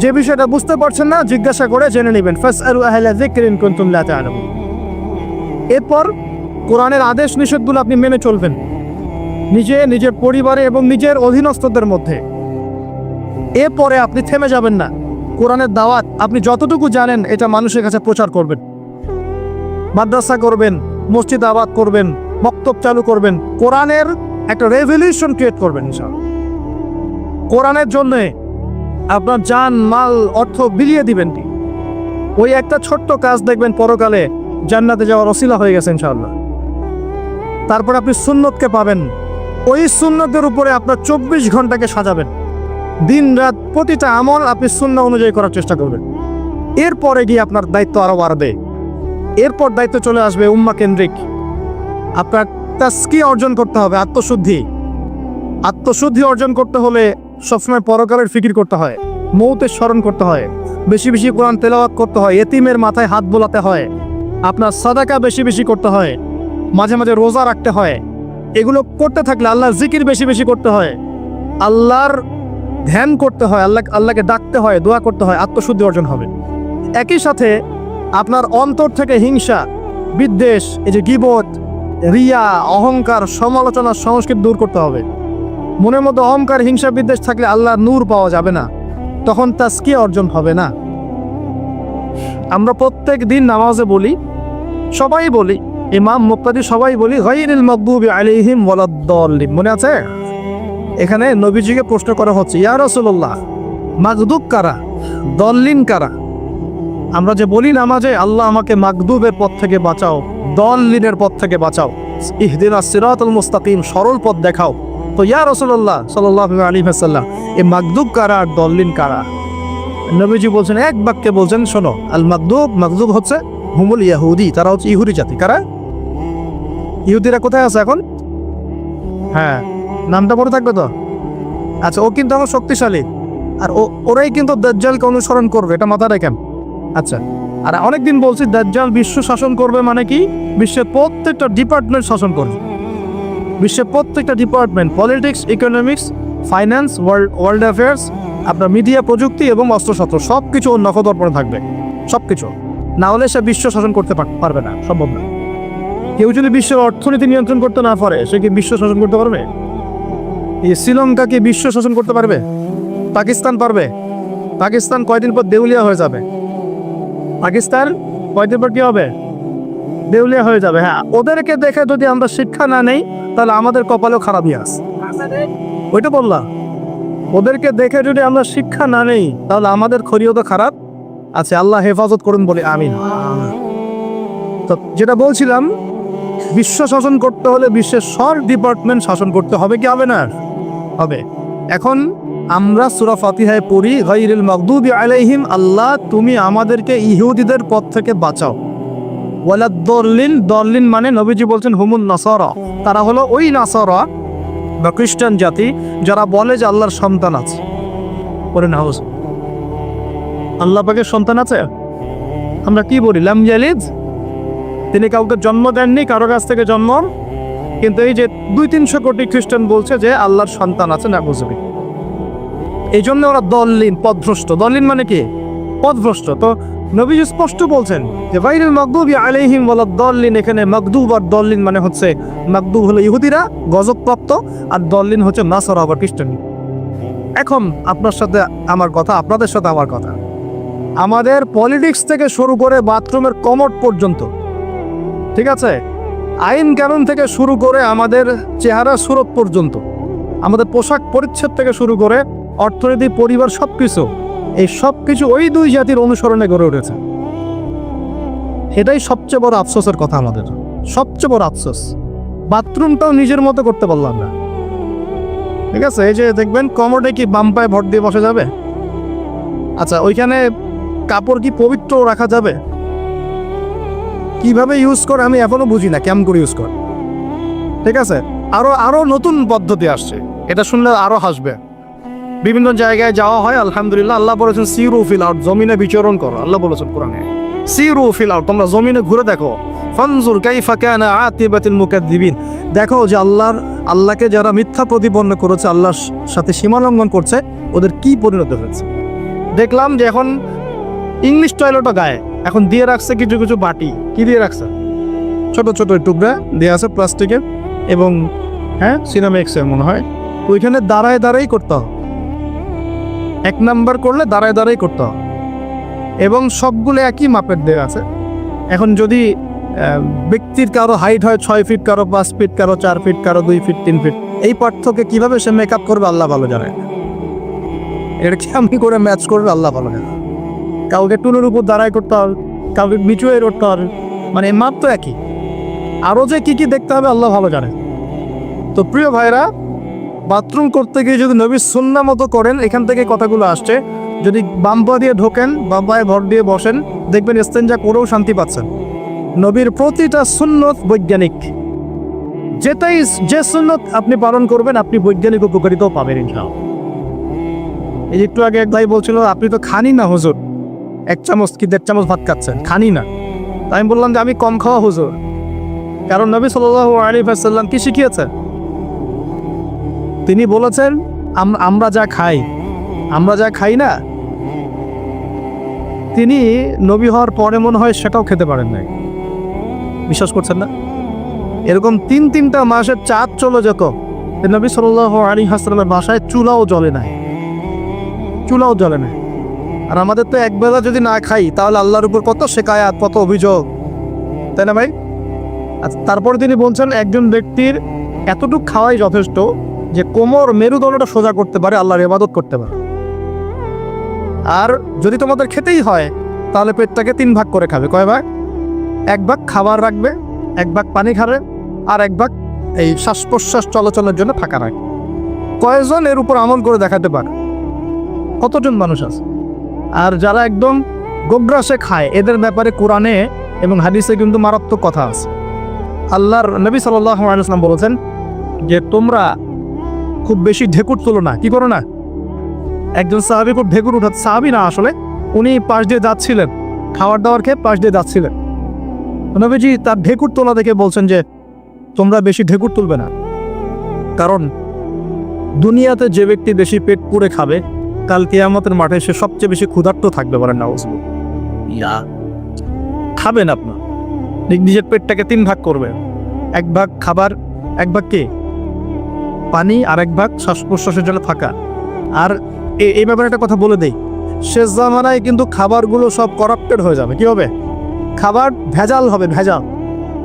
যে বিষয়টা বুঝতে পারছেন না জিজ্ঞাসা করে জেনে নেবেন। ফাসআলু আহলা যিকরি ইন কুনতুম লা তা'লামুন। এরপর কোরআনের আদেশ নিষেধগুলো আপনি মেনে চলবেন নিজের পরিবারে এবং নিজের অধীনস্থদের মধ্যে। এরপরে আপনি থেমে যাবেন না। কোরআনের দাওয়াত আপনি যতটুকু জানেন এটা মানুষের কাছে প্রচার করবেন। মাদ্রাসা করবেন, মসজিদ আবাদ করবেন, বক্তব্য চালু করবেন, কোরআনের একটা রেভলিউশন ক্রিয়েট করবেন ইনশাআল্লাহ। কোরআনের জন্য আপনার জান, মাল, অর্থ বিলিয়ে দিবেন। ওই একটা ছোট্ট কাজ দেখবেন পরকালে জান্নাতে যাওয়ার ওসিলা হয়ে গেছে ইনশাআল্লাহ। তারপর আপনি সুন্নতকে পাবেন। ওই সুন্নতের উপরে আপনার 24 ঘন্টাকে সাজাবেন। দিন রাত প্রতিটা আমল আপনি সুন্নাহ অনুযায়ী করার চেষ্টা করবেন। এরপরে গিয়ে আপনার দায়িত্ব আরও বাড়বে। এরপর দায়িত্ব চলে আসবে উম্মাহ কেন্দ্রিক। আপনার তাজকিয়া অর্জন করতে হবে, আত্মশুদ্ধি। আত্মশুদ্ধি অর্জন করতে হলে সবসময় পরকালের ফিকির করতে হয়, মৌতের স্মরণ করতে হয়, বেশি বেশি কোরআন তেলাওয়াত করতে হয়, এতিমের মাথায় হাত বোলাতে হয়, আপনার সাদাকা বেশি বেশি করতে হয়, মাঝে মাঝে রোজা রাখতে হয়। এগুলো করতে থাকলে আল্লাহর জিকির বেশি বেশি করতে হয়, আল্লাহর ধ্যান করতে হয়, আল্লাহকে ডাকতে হয়, দোয়া করতে হয়, আত্মশুদ্ধি অর্জন হবে। একই সাথে আপনার অন্তর থেকে হিংসা, বিদ্বেষ, এই যে গীবত, রিয়া, অহংকার, সমালোচনা, সংস্কৃতি দূর করতে হবে। মনের মধ্যে অহংকার, হিংসা, বিদ্বেষ থাকলে আল্লাহর নূর পাওয়া যাবে না, তখন তাজকিয়া অর্জন হবে না। আমরা প্রত্যেক দিন নামাজে বলি, সবাই বলি, ইমাম, মুক্তাদি সবাই বলি, গায়রিল মাগদুবি আলাইহিম ওয়ালাদ-দাল্লিন। মনে আছে? এখানে নবীজিকে প্রশ্ন করা হচ্ছে, ইয়া রাসূলুল্লাহ, মাগদুব কারা, দল্লিন কারা? আমরা যে বলি নামাজে, আল্লাহ আমাকে মাগদুবের পথ থেকে বাঁচাও, দল্লিনের পথ থেকে বাঁচাও, ইহদিনাস সিরাতাল মুস্তাকিম, সরল পথ দেখাও। তো ইয়া রাসূলুল্লাহ সাল্লাল্লাহু আলাইহি ওয়াসাল্লাম, এই মাগদুব কারা আর দল্লিন কারা? নবীজি বলছেন, এক বাক্যে বলছেন, শোনো, আল মাগদুব হচ্ছে হুমুল ইয়াহুদি, তারা হচ্ছে ইহুদি জাতি। কারা? ইহুদিরা কোথায় আছে এখন? হ্যাঁ, নামটা পড়ে থাকবে তো। আচ্ছা, ও কিন্তু আমার শক্তিশালী, আর ওরাই কিন্তু দাজ্জালকে অনুসরণ করবে, এটা মাথায় রাখেন। আচ্ছা, আর অনেকদিন বলছি দাজ্জাল বিশ্ব শাসন করবে, মানে কি? বিশ্বের প্রত্যেকটা ডিপার্টমেন্ট শাসন করবে। বিশ্বের প্রত্যেকটা department, politics, economics, finance, world affairs, আপনার মিডিয়া, প্রযুক্তি এবং অস্ত্রশস্ত্র সব কিছু ওর নখদর্পণে থাকবে। সব কিছু না হলে সে বিশ্ব শাসন করতে পারবে না, সম্ভব না। কেউ যদি বিশ্বের অর্থনীতি নিয়ন্ত্রণ করতে না পারে, সে কি বিশ্ব শাসন করতে পারবে? এই শ্রীলঙ্কা কি বিশ্ব শাসন করতে পারবে? পাকিস্তান পারবে? পাকিস্তান কয়দিন পর দেউলিয়া হয়ে যাবে। পাকিস্তান কয়দিন পর কি হবে? দেউলিয়া হয়ে যাবে। হ্যাঁ, ওদেরকে দেখে যদি আমরা শিক্ষা না নেই, তাহলে আমাদের কপালেও খারাপই আছে। ওইটা বললাম, ওদেরকে দেখে যদি আমরা শিক্ষা না নেই, তাহলে আমাদের খরিও তো খারাপ আছে। আল্লাহ হেফাজত করুন বলি আমিন। তো যেটা বলছিলাম, বিশ্ব শাসন করতে হলে বিশ্বের সব ডিপার্টমেন্ট শাসন করতে হবে, কি হবে না? হবে। এখন আমরা সূরা ফাতিহায় পড়ি, গায়রিল মাগদুবি আলাইহিম, আল্লাহ তুমি আমাদেরকে ইহুদিদের পথ থেকে বাঁচাও। ওয়ালাদ দল্লিন, দল্লিন মানে নবীজি বলছেন হুমুন নাসারা, তারা হলো ওই নাসারা বা খ্রিস্টান জাতি যারা বলে যে আল্লাহর সন্তান আছে। বলেন হাউস, আল্লাহ পাকের সন্তান আছে? আমরা কি বলি? লাম ইয়ালিদ, তিনি কাউকে জন্ম দেননি, কারো কাছ থেকে জন্ম। কিন্তু এই যে 200-300 কোটি খ্রিস্টান বলছে যে আল্লাহর সন্তান আছে, না বুঝবি। এই জন্য ওরা দল্লিন, পথভ্রষ্ট। দল্লিন মানে কি? পথভ্রষ্ট। তো নবীজি স্পষ্ট বলছেন যে গায়রিল মাগদুবি আলাইহিম ওয়ালাদ দল্লিন। এখানে মাগদুব আর দল্লিন মানে হচ্ছে, মাগদুব হলো ইহুদিরা গজবপ্রাপ্ত, আর দল্লিন হচ্ছে নাসারা বা খ্রিস্টান। এখন আপনার সাথে আমার কথা, আপনাদের সাথে আমার কথা, আমাদের পলিটিক্স থেকে শুরু করে বাথরুমের কমোড পর্যন্ত, ঠিক আছে, আইন কানুন থেকে শুরু করে আমাদের চেহারা সুরত পর্যন্ত, আমাদের পোশাক পরিচ্ছদ থেকে শুরু করে অর্থনীতি, পরিবার, সবকিছু, এই সব কিছু ওই দুই জাতির অনুসরণে গড়ে উঠেছে। এটাই সবচেয়ে বড় আফসোসের কথা, আমাদের সবচেয়ে বড় আফসোস। বাথরুমটাও নিজের মতো করতে পারলাম না, ঠিক আছে। এই যে দেখবেন কমোডে কি বাম পায়ে ভর দিয়ে বসে যাবে? আচ্ছা, ওইখানে কাপড় কি পবিত্র রাখা যাবে? কিভাবে ইউজ করে আমি এখনো বুঝি না, কেমন করে ইউজ করে, ঠিক আছে। আরো নতুন পদ্ধতি আসছে, এটা শুনলে আরো হাসবে। বিভিন্ন জায়গায় যাওয়া হয়, আলহামদুলিল্লাহ। আল্লাহ বলেছেন সিরু ফিল আরদ, জমিনে বিচরণ করো। আল্লাহ বলেছেন কোরআনে সিরু ফিল আরদ, তোমরা জমিনে ঘুরে দেখো। ফানজুর কাইফা কানা আতিবাতুল মুকাদ্দিবিন, দেখো যে আল্লাহকে যারা মিথ্যা প্রতিপন্ন করেছে, আল্লাহর সাথে সীমালঙ্ঘন করছে, ওদের কি পরিণত হয়েছে। দেখলাম যে এখন ইংলিশ টয়লেটও গায়ে এখন দিয়ে রাখছে কিছু কিছু বাটি। কি দিয়ে রাখছে? ছোট ছোট টুকরা দিয়ে আছে প্লাস্টিকের, এবং হ্যাঁ সিনামেক্সের মনে হয়। ওইখানে দাঁড়ায় দাঁড়াই করতে হবে, 1 নাম্বার করলে দাঁড়ায় দাঁড়াই করতে হবে, এবং সবগুলো একই মাপের দেওয়া আছে। এখন যদি ব্যক্তির কারো হাইট হয় 6 ফিট, কারো 5 ফিট, কারো 4 ফিট, কারো 2 ফিট, 3 ফিট, এই পার্থক্য কিভাবে সে মেকআপ করবে আল্লাহ ভালো জানে। এটা কেমন করে ম্যাচ করবে আল্লাহ ভালো জানে। কাউকে টুলের উপর দাঁড়ায় করতে হবে, কাউকে নিচু হয়ে করতে হবে, মানে মাপ তো একই। আরও যে কি কি দেখতে হবে আল্লাহ ভালো জানে। তো প্রিয় ভাইরা, বাথরুম করতে গিয়ে যদি নবীর সুন্নাহ মতো করেন, এখান থেকে কথাগুলো আসছে। যদি বাম পা দিয়ে ঢোকেন, বাম পায়ে ভর দিয়ে বসেন, দেখবেন ইস্তেঞ্জা করেও শান্তি পাচ্ছেন। নবীর প্রতিটা সুন্নত বৈজ্ঞানিক, যে সুন্নত আপনি পালন করবেন, আপনি বৈজ্ঞানিক উপকারিতাও পাবেন ইনশাআল্লাহ। এই একটু আগে এক ভাই বলছিল, আপনি তো খানি না হুজুর, 1 চামচ কি 1.5 চামচ ভাত খাচ্ছেন, খানি না। তাই আমি বললাম যে আমি কম খাওয়া হুজুর, কারণ নবী সাল্লাল্লাহু আলাইহি ওয়াসাল্লাম কি শিখিয়েছেন? তিনি বলেছেন আমরা যা খাই না, তিনি নবী হওয়ার পরে মনে হয় সেটাও খেতে পারেন নাই। বিশ্বাস করছেন না? এরকম 3-3টা মাসের চাঁদ চলে যেত, নবী সাল্লাল্লাহু আলাইহি ওয়াসাল্লামের বাসায় চুলাও জ্বলে নাই। আর আমাদের তো একবেলা যদি না খাই, তাহলে আল্লাহর উপর কত শেকায়াত, কত অভিযোগ, তাই না ভাই? আচ্ছা, তারপরে তিনি বলছেন একজন ব্যক্তির এতটুকু খাওয়াই যথেষ্ট যে কোমর, মেরুদণ্ডটা সোজা করতে পারে, আল্লাহর ইবাদত করতে পারে। আর যদি তোমাদের খেতেই হয়, তাহলে পেটটাকে 3 ভাগ করে খাবে। কয় ভাগ? 1 ভাগ খাবার রাখবে, 1 ভাগ পানি খাবে, আর 1 ভাগ এই শ্বাস প্রশ্বাস চলাচলের জন্য ফাঁকা রাখবে। কয়জন এর উপর আমল করে দেখাতে পারে? কতজন মানুষ আছে? আর যারা একদম গোগ্রাসে খায়, এদের ব্যাপারে কোরআনে এবং হাদিসে কিন্তু মারাত্মক কথা আছে। আল্লাহর নবী সাল্লাল্লাহু আলাইহি ওয়াসাল্লাম বলেছেন যে তোমরা খুব বেশি ঢেকুর তোলো না। কি করো না? একজন সাহাবী খুব ঢেকুর উঠাত, সাহাবী না আসলে, উনি পাশ দিয়ে যাচ্ছিলেন, খাবার দাবার খেয়ে পাশ দিয়ে যাচ্ছিলেন। নবীজি তার ঢেকুর তোলা দেখে বলছেন যে তোমরা বেশি ঢেকুর তুলবে না, কারণ দুনিয়াতে যে ব্যক্তি বেশি পেট পুরে খাবে কাল কিয়ামতের মাঠে সে সবচেয়ে বেশি ক্ষুধার্ত থাকবে। বলেন না খাবেন আপনার নিজের পেটটাকে 3 ভাগ করবেন, 1 ভাগ খাবার, 1 ভাগ কি পানি, আর 1 ভাগ শ্বাস প্রশ্বাসের জন্য থাকা। আর এই ব্যাপারে একটা কথা বলে দেই, শেষ জামানায় কিন্তু খাবারগুলো সব করাপ্টেড হয়ে যাবে। কি হবে? খাবার ভেজাল হবে, ভেজাল।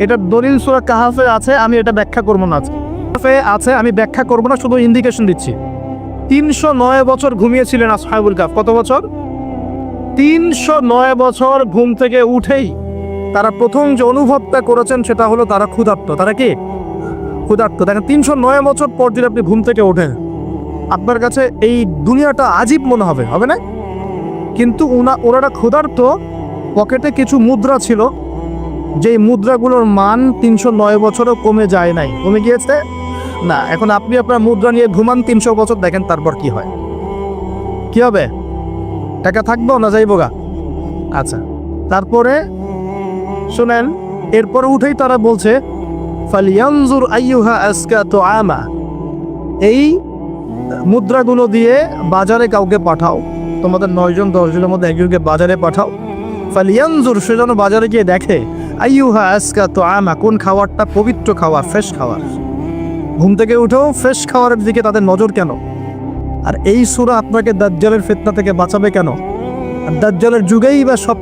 এটা দলিল সূরা কাহাফে আছে, আমি এটা ব্যাখ্যা করবো না আজকে। আছে আমি ব্যাখ্যা করবো না, শুধু ইন্ডিকেশন দিচ্ছি। 309 বছর ঘুমিয়েছিলেন আসহাবুল কাহফ। কত বছর? 309 বছর ঘুম থেকে উঠেই তারা প্রথম যে অনুভবটা করেছেন সেটা হলো তারা ক্ষুধার্ত। তারা কি ক্ষুধার্ত? দেখেন 309 বছর পর যদি আপনি ঘুম থেকে ওঠেন, আপনার কাছে এই দুনিয়াটা আজীব মনে হবে, হবে না? কিন্তু ওনারা ক্ষুধার্ত, পকেটে কিছু মুদ্রা ছিল, যেই মুদ্রাগুলোর মান 309 বছরও কমে যায় নাই। কমে গিয়েছে না। এখন আপনি আপনার মুদ্রা নিয়ে ঘুমান 300 বছর, দেখেন তারপর কি হয়। কি হবে? টাকা থাকবো না যাইবো গা? আচ্ছা, তারপরে শুনেন, এরপরে উঠেই তারা বলছে ফালিয়ানজুর আইয়ুহা আজকা তুআমা, এই মুদ্রাগুলো দিয়ে বাজারে কাউকে পাঠাও, তোমাদের 9 জন 10 জনের মধ্যে একজনকে বাজারে পাঠাও। ফালিয়ানজুর, সে যেন বাজারে গিয়ে দেখে আইয়ুহা আজকা তুআমা, কোন খাবারটা পবিত্র খাবার, ফ্রেশ খাবার। ঘুম থেকে উঠেও ফ্রেশ খাবারের দিকে তাদের নজর কেন? আর এই সূরা আপনাকে দাজ্জালের ফিতনা থেকে বাঁচাবে কেন? আর দাজ্জালের যুগেই বা সব,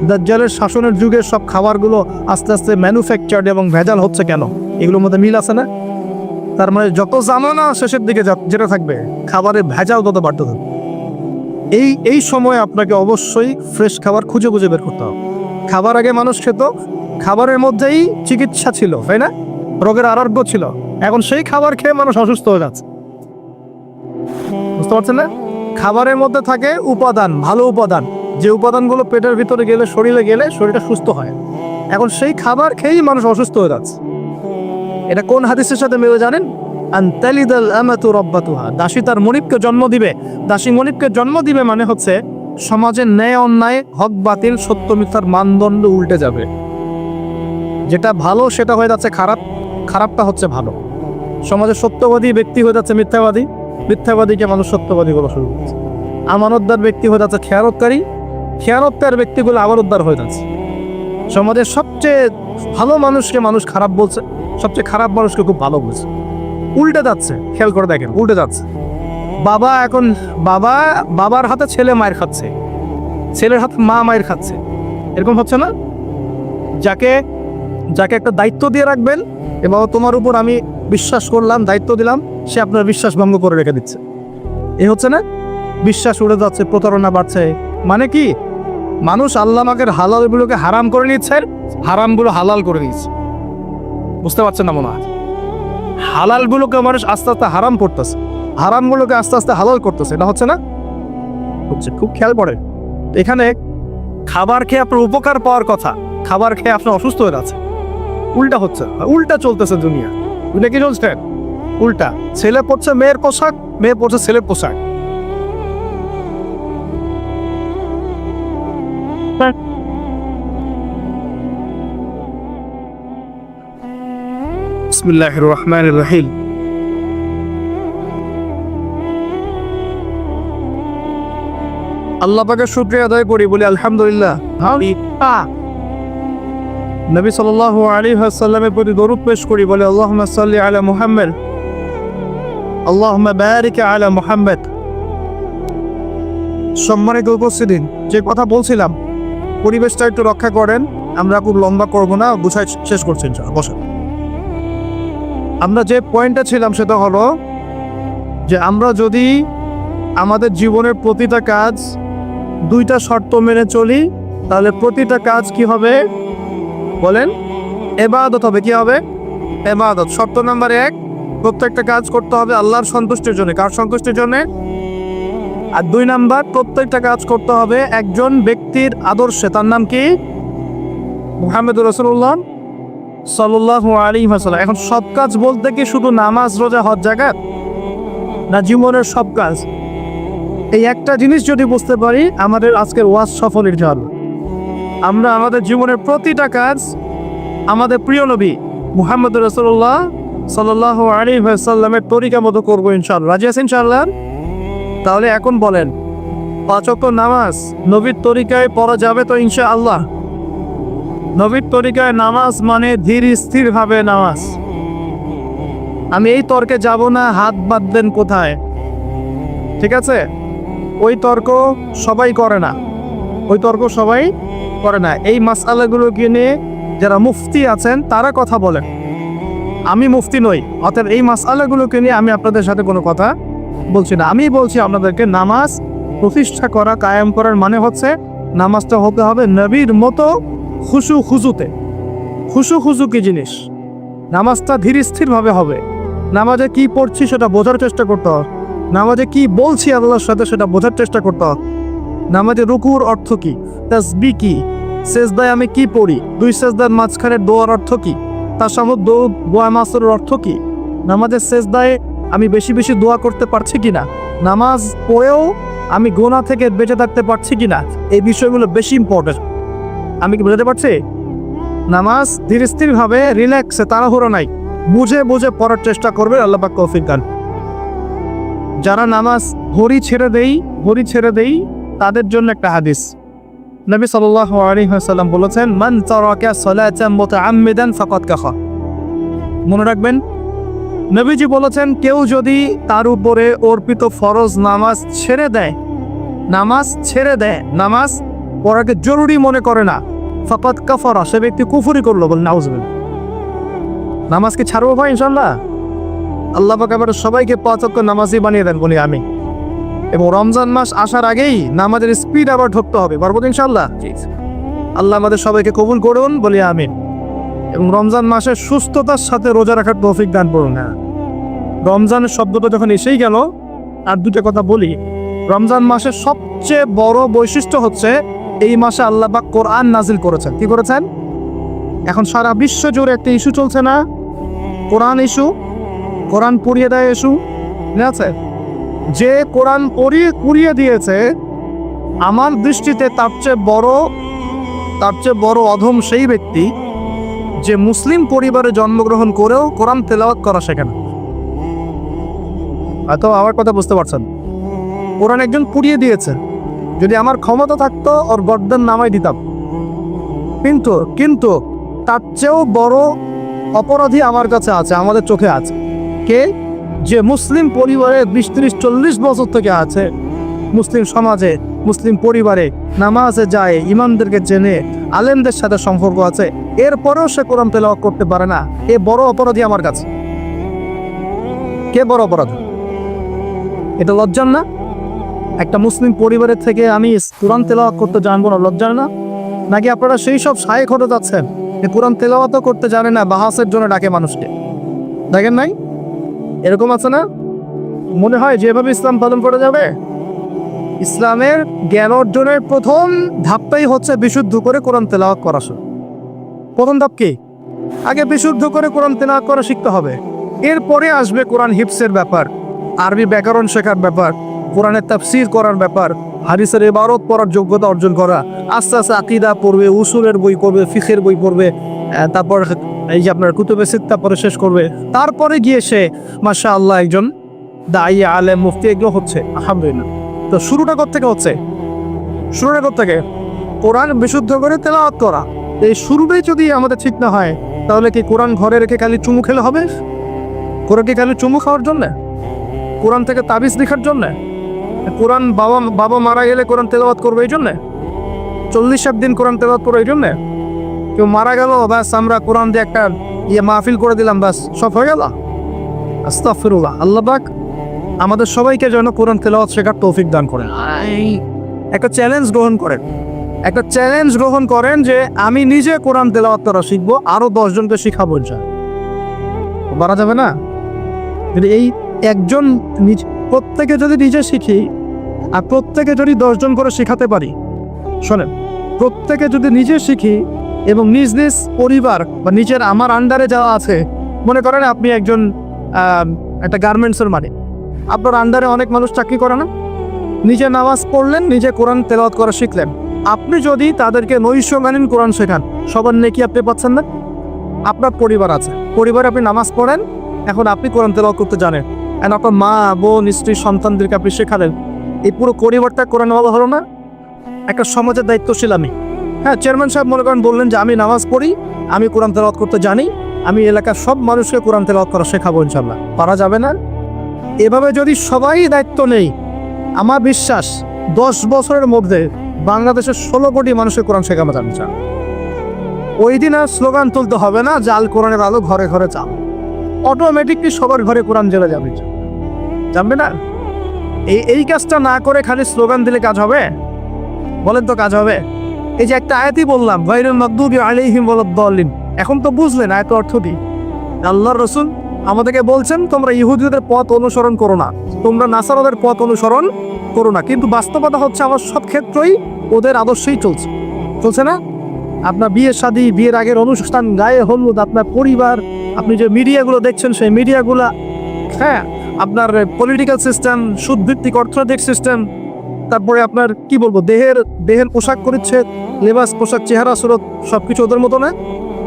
দাজ্জালের শাসনের যুগে সব খাবারগুলো আস্তে আস্তে ম্যানুফ্যাকচার্ড এবং ভেজাল হচ্ছে কেন? এগুলোর মধ্যে মিল আছে না? তার মানে যত জামানা শেষের দিকে যেটা থাকবে, খাবারের ভেজাল তত বাড়তে থাকবে। এই সময় আপনাকে অবশ্যই ফ্রেশ খাবার খুঁজে খুঁজে বের করতে হবে। খাবার আগে মানুষ খেত, খাবারের মধ্যেই চিকিৎসা ছিল, তাই না? রোগের আরোগ্য ছিল। এখন সেই খাবার খেয়ে মানুষ অসুস্থ হয়ে যাচ্ছে। বুঝতে পারছেন না? খাবারের মধ্যে থাকে উপাদান, ভালো উপাদান, যে উপাদানগুলো পেটের ভিতরে গেলে, শরীরে গেলে শরীরটা সুস্থ হয়। এখন সেই খাবার খেয়েই মানুষ অসুস্থ হয়ে যাচ্ছে। এটা কোন হাদিসের সাথে মিলে জানেন? আনতালিদাল আমাতু রাব্বাতুহা, দাসী তার মনিবকে জন্ম দিবে। দাসী মনিবকে জন্ম দিবে মানে হচ্ছে সমাজের ন্যায় অন্যায়, হক বাতিল, সত্য মিথ্যার মানদণ্ড উল্টে যাবে। যেটা ভালো সেটা হয়ে যাচ্ছে খারাপ, খারাপটা হচ্ছে ভালো। সমাজের সত্যবাদী ব্যক্তি হয়ে যাচ্ছে মিথ্যাবাদী, মিথ্যাবাদীকে মানুষ সত্যবাদী বলা শুরু করছে। আমানতদার ব্যক্তি হয়ে যাচ্ছে খেয়ানতকারী, খেয়ানতকার ব্যক্তিগুলো আমানতদার হয়ে যাচ্ছে। সমাজের সবচেয়ে ভালো মানুষকে মানুষ খারাপ বলছে, সবচেয়ে খারাপ মানুষকে খুব ভালো বলছে। উল্টে যাচ্ছে, খেয়াল করে দেখেন, উল্টে যাচ্ছে। বাবা এখন বাবার হাতে ছেলে মায়ের খাচ্ছে, ছেলের হাতে মা মায়ের খাচ্ছে, এরকম হচ্ছে না? যাকে একটা দায়িত্ব দিয়ে রাখবেন, এবং তোমার উপর আমি বিশ্বাস করলাম, দায়িত্ব দিলাম, সে আপনার বিশ্বাস ভঙ্গ করে রেখে দিচ্ছে। এ হচ্ছে না? বিশ্বাস উড়ে যাচ্ছে, প্রতারণা বাড়ছে। মানে কি? মানুষ আল্লাহ পাকের হালালগুলোকে হারাম করে নিচ্ছে, হারামগুলো হালাল করে নিচ্ছে। বুঝতে পারছেন না মনে হয়? হালালগুলোকে মানুষ আস্তে আস্তে হারাম করতেছে, হারামগুলোকে আস্তে আস্তে হালাল করতেছে। এটা হচ্ছে না? হচ্ছে। খুব খেয়াল করে, এখানে খাবার খেয়ে আপনার উপকার পাওয়ার কথা, খাবার খেয়ে আপনি অসুস্থ হয়ে যাচ্ছে। উল্টা হচ্ছে, উল্টা চলতেছে দুনিয়া। দুনিয়া কি চলছে? উল্টা। ছেলে পড়ছে মেয়ের পোশাক, মেয়ে পড়ছে ছেলের পোশাক। বিসমিল্লাহির রহমানির রহিম। আল্লাহ পাকের শুকরিয়া আদায় করি, বলি আলহামদুলিল্লাহ। নবী সাল্লাল্লাহু আলাইহি ওয়াসাল্লামের প্রতি দরুদ পেশ করি, বলে আল্লাহুম্মা সাল্লি আলা মুহাম্মদ, আল্লাহুম্মা বারিক আলা মুহাম্মদ। সম্মানিত উপস্থিতি, যে কথা বলছিলাম, পরিবেশটা একটু রক্ষা করেন। আমরা খুব লম্বা করব না, গুছাই শেষ করছি ইনশাআল্লাহ। বসেন। আমরা যে পয়েন্টটা ছিলাম সেটা হলো যে আমরা যদি আমাদের জীবনের প্রতিটা কাজ 2টা শর্ত মেনে চলি, তাহলে প্রতিটা কাজ কি হবে বলেন? ইবাদত হবে। কি হবে? ইবাদত। শর্ত নাম্বার 1, প্রত্যেকটা কাজ করতে হবে আল্লাহর সন্তুষ্টির জন্য। কার সন্তুষ্টির জন্য? আর 2 নাম্বার, প্রত্যেকটা কাজ করতে হবে একজন ব্যক্তির আদর্শে। তার নাম কি? মুহাম্মদুর রাসূলুল্লাহ সাল্লাল্লাহু আলাইহি ওয়াসাল্লাম। এখন সব কাজ বলতে কি শুধু নামাজ, রোজা, হজ, যাকাত, না জীবনের সব কাজ? এই একটা জিনিস যদি বুঝতে পারি, আমাদের আজকের ওয়াজ সফল ইনশাআল্লাহ। আমরা আমাদের জীবনের প্রতিটা কাজ আমাদের প্রিয় নবী মুহাম্মদ রাসূলুল্লাহ সাল্লাল্লাহু আলাইহি ওয়াসাল্লামের তরিকা মতো করবো ইনশাআল্লাহ। রাজি আছেন ইনশাআল্লাহ? তাহলে এখন বলেন, 5 ওয়াক্ত নামাজ নবীর তরিকায় পড়া যাবে তো ইনশাআল্লাহ? নবীর তরিকায় নামাজ মানে ধীর স্থিরভাবে নামাজ। আমি এই তর্কে যাব না, হাত বাঁধবেন কোথায়, ঠিক আছে? ওই তর্ক সবাই করে না, ওই তর্ক সবাই করে না। এই মাসআলাগুলোকে নিয়ে যারা মুফতি আছেন তারা কথা বলেন, আমি মুফতি নই, অতএব এই মাসআলাগুলোকে নিয়ে আমি আপনাদের সাথে কোনো কথা বলছি না। আমি বলছি আপনাদেরকে, নামাজ প্রতিষ্ঠা করা, কায়েম করার মানে হচ্ছে নামাজটা হতে হবে নবীর মতো খুশু খুজুতে। খুশু খুজু কি জিনিস? নামাজটা ধীর স্থিরভাবে হবে। নামাজে কি পড়ছি সেটা বোঝার চেষ্টা করতে হবে, নামাজে কি বলছি আল্লাহর সাথে সেটা বোঝার চেষ্টা করতে হবে। নামাজে রুকুর অর্থ কি, তাসবিহ কি, সেজদায় আমি কি পড়ি, 2 সেজদার মাঝখানে দোয়ার অর্থ কি, তার সামনে দোয়া মাসুরের অর্থ কি, নামাজের সেজদায় আমি বেশি বেশি দোয়া করতে পারছি কিনা, নামাজ পড়েও আমি গুনাহ থেকে বেঁচে থাকতে পারছি কিনা, এই বিষয়গুলো বেশি ইম্পর্টেন্ট। আমি কি বুঝাতে পারছি? নামাজ ধীর স্থিরভাবে, রিল্যাক্সে, তাড়াহুড়ো নাই, বুঝে বুঝে পড়ার চেষ্টা করবে। আল্লাহ পাক তৌফিক দান। যারা নামাজ ঘড়ি ছেড়ে দেই তাদের জন্য একটা হাদিস। নবী সাল্লাল্লাহু আলাইহি ওয়াসাল্লাম বলেছেন, মান তারাকা সালাতান মুতাআম্মিদান ফাকাদ কাফা। মনে রাখবেন, নবীজি বলেছেন, কেউ যদি তার উপরে অর্পিত ফরজ নামাজ ছেড়ে দেয়, নামাজ পড়াকে জরুরি মনে করে না, ফাকাদ কাফারা, সে ব্যক্তি কুফরি করলো। বল নাউজুবিল্লাহ। নামাজকে ছাড়বো ভাই ইনশাআল্লাহ? আল্লাহ পাক এবার সবাইকে 5 ওয়াক্ত নামাজি বানিয়ে দেন বলি আমি। এবং রমজান মাস আসার আগেই নামাজের স্পিড আবার ঢুকতে হবে, পারবো ইনশাআল্লাহ? আল্লাহ আমাদের সবাইকে কবুল করুন বলি আমিন। এবং রমজান মাসে সুস্থতার সাথে রোজা রাখার তৌফিক দান করুন। হ্যাঁ, রমজানের শব্দটা যখন এসেই গেল, আর দুটো কথা বলি। রমজান মাসের সবচেয়ে বড় বৈশিষ্ট্য হচ্ছে এই মাসে আল্লাহ পাক কোরআন নাজিল করেছেন। কি করেছেন? এখন সারা বিশ্ব জুড়ে একটা ইস্যু চলছে না, কোরআন ইস্যু, কোরআন পুড়িয়ে দেয় ইস্যু, ঠিক আছে? যে কোরআন পুড়িয়ে দিয়েছে, আমার দৃষ্টিতে তার চেয়ে বড় অধম সেই ব্যক্তি যে মুসলিম পরিবারে জন্মগ্রহণ করেও কোরআন তেলাওয়াত করা শেখে না। হয়তো আমার কথা বুঝতে পারছেন। কোরআন একজন পুড়িয়ে দিয়েছে, যদি আমার ক্ষমতা থাকতো ওর গর্দান নামাই দিতাম, কিন্তু তার চেয়েও বড় অপরাধী আমার কাছে আছে, আমাদের চোখে আছে। কে? যে মুসলিম পরিবারে 20, 30, 40 বছর থেকে আছে, মুসলিম সমাজে, মুসলিম পরিবারে নামাজে যায়, ইমামদেরকে চেনে, আলেমদের সাথে সম্পর্ক আছে, এরপরেও সে কোরআন তেলাওয়াত করতে পারে না। এ বড় অপরাধী আমার কাছে। কে বড় অপরাধী? এটা লজ্জার না? একটা মুসলিম পরিবারের থেকে আমি কোরআন তেলাওয়াত করতে জানবো না, লজ্জার না? নাকি আপনারা সেই সব শায়েখ হতে যাচ্ছেন যে কোরআন তেলাওয়াতও করতে জানে না, বাহাসের জন্য ডাকে মানুষকে? দেখেন নাই এরকম আছে না? মনে হয় যেভাবে ইসলাম পালন করা যাবে। ইসলামের জ্ঞান অর্জনের প্রথম ধাপটাই হচ্ছে বিশুদ্ধ করে কোরআন তেলাওয়াত করা। প্রথম ধাপ কি? আগে বিশুদ্ধ করে কোরআন তেলাওয়াত করা শিখতে হবে। এরপরে আসবে কোরআন হিফসের ব্যাপার, আরবি ব্যাকরণ শেখার ব্যাপার, কোরআনের তাফসীর করার ব্যাপার, হাদিসের ইবারত পড়ার যোগ্যতা অর্জন করা। আস্তে আস্তে আকীদা পড়বে, উসুলের বই পড়বে, ফিকহের বই পড়বে, তারপর এই যে আপনার কুতুবে সিত্তা পরে শেষ করবে। তারপরে গিয়ে সে মাশাআল্লাহ একজন দাঈ, আলেম, মুফতি এগুলো হচ্ছে, আলহামদুলিল্লাহ। তো শুরুটা কোত্থেকে হচ্ছে? কোরআন বিশুদ্ধ করে তেলাওয়াত করা। এই শুরুটাই যদি আমাদের ঠিক না হয়, তাহলে কি কোরআন ঘরে রেখে খালি চুমু খেলে হবে? কোরআন কি খালি চুমু খাওয়ার জন্যে? কোরআন থেকে তাবিজ লেখার জন্যে? কোরআন বাবা মারা গেলে কোরআন তেলাওয়াত করবে এই জন্যে? 40 দিন কোরআন তেলাওয়াত করবে এই জন্যে? কেউ মারা গেল, ব্যাস আমরা কোরআন দিয়ে একটা মাহফিল করে দিলাম, ব্যাস সব হয়ে গেল? আস্তাগফিরুল্লাহ। আল্লাহ পাক আমাদের সবাইকে যেন কোরআন তেলাওয়াত শেখার তৌফিক দান করেন। একটা চ্যালেঞ্জ গ্রহণ করেন যে আমি নিজে কোরআন তেলাওয়াত করা শিখবো, আরো 10 জনকে শিখাবো। বাড়া যাবে না? এই একজন প্রত্যেকে যদি নিজে শিখি আর প্রত্যেকে যদি 10 জন করে শিখাতে পারি, শোনেন, প্রত্যেকে যদি নিজে শিখি, এবং নিজ নিজ পরিবার বা নিজের আমার আন্ডারে যাওয়া আছে, মনে করেন আপনি একজন একটা গার্মেন্টসের মালিক, আপনার আন্ডারে অনেক মানুষ চাকরি করে না, নিজে নামাজ পড়লেন, নিজে কোরআন তেলাওয়াত করা শিখলেন, আপনি যদি তাদেরকে নৈশকালীন কোরআন শেখান, সবার নেকি আপনি পাচ্ছেন না? আপনার পরিবার আছে, পরিবারে আপনি নামাজ পড়েন, এখন আপনি কোরআন তেলাওয়াত করতে জানেন, এখন আপনার মা, বোন, স্ত্রী, সন্তানদেরকে আপনি শেখালেন, এই পুরো পরিবারটা কোরআন ওয়ালা হলো না? একটা সমাজের দায়িত্বশীল আমি। হ্যাঁ, চেয়ারম্যান সাহেব মনে করেন বললেন যে আমি নামাজ পড়ি, আমি কোরআন তেলাওয়াত করতে জানি, আমি এলাকার সব মানুষকে কোরআন তেলাওয়াত করা শেখাবো ইনশাল্লাহ। পারা যাবে না? এভাবে যদি সবাই দায়িত্ব নেই, আমার বিশ্বাস 10 বছরের মধ্যে বাংলাদেশের 16 কোটি মানুষের কোরআন শেখানো যাবে। ওই দিন আর স্লোগান তুলতে হবে না, জাল কোরআনের আলো ঘরে ঘরে চাল, অটোমেটিকলি সবার ঘরে কোরআন জ্বলে যাবে। জানবে না? এই কাজটা না করে খালি স্লোগান দিলে কাজ হবে? বলেন তো কাজ হবে? এই যে একটা আয়াতই বললাম, গায়রুল মাগদুবি আলাইহিম ওয়ালাদ-দাল্লিন, এখন তো বুঝলেন আয়াত অর্থ কি? আল্লাহর রাসূল আমাদেরকে বলছেন তোমরা ইহুদিদের পথ অনুসরণ করো না, তোমরা নাসারাদের পথ অনুসরণ করো না, কিন্তু বাস্তবতা হচ্ছে আমার সব ক্ষেত্রেই ওদের আদর্শই চলছে না? আপনার বিয়ে শাদী, বিয়ের আগের অনুষ্ঠান, গায়ে হলুদ, আপনার পরিবার, আপনি যে মিডিয়াগুলো দেখছেন সেই মিডিয়াগুলো, হ্যাঁ, আপনার পলিটিক্যাল সিস্টেম, সুদভিত্তিক অর্থনৈতিক সিস্টেম, তারপরে আপনার কি বলবো, দেহের পোশাক পরিচ্ছেদ, লেবাস, পোশাক, চেহারা, সুরত, সবকিছু ওদের মতো না?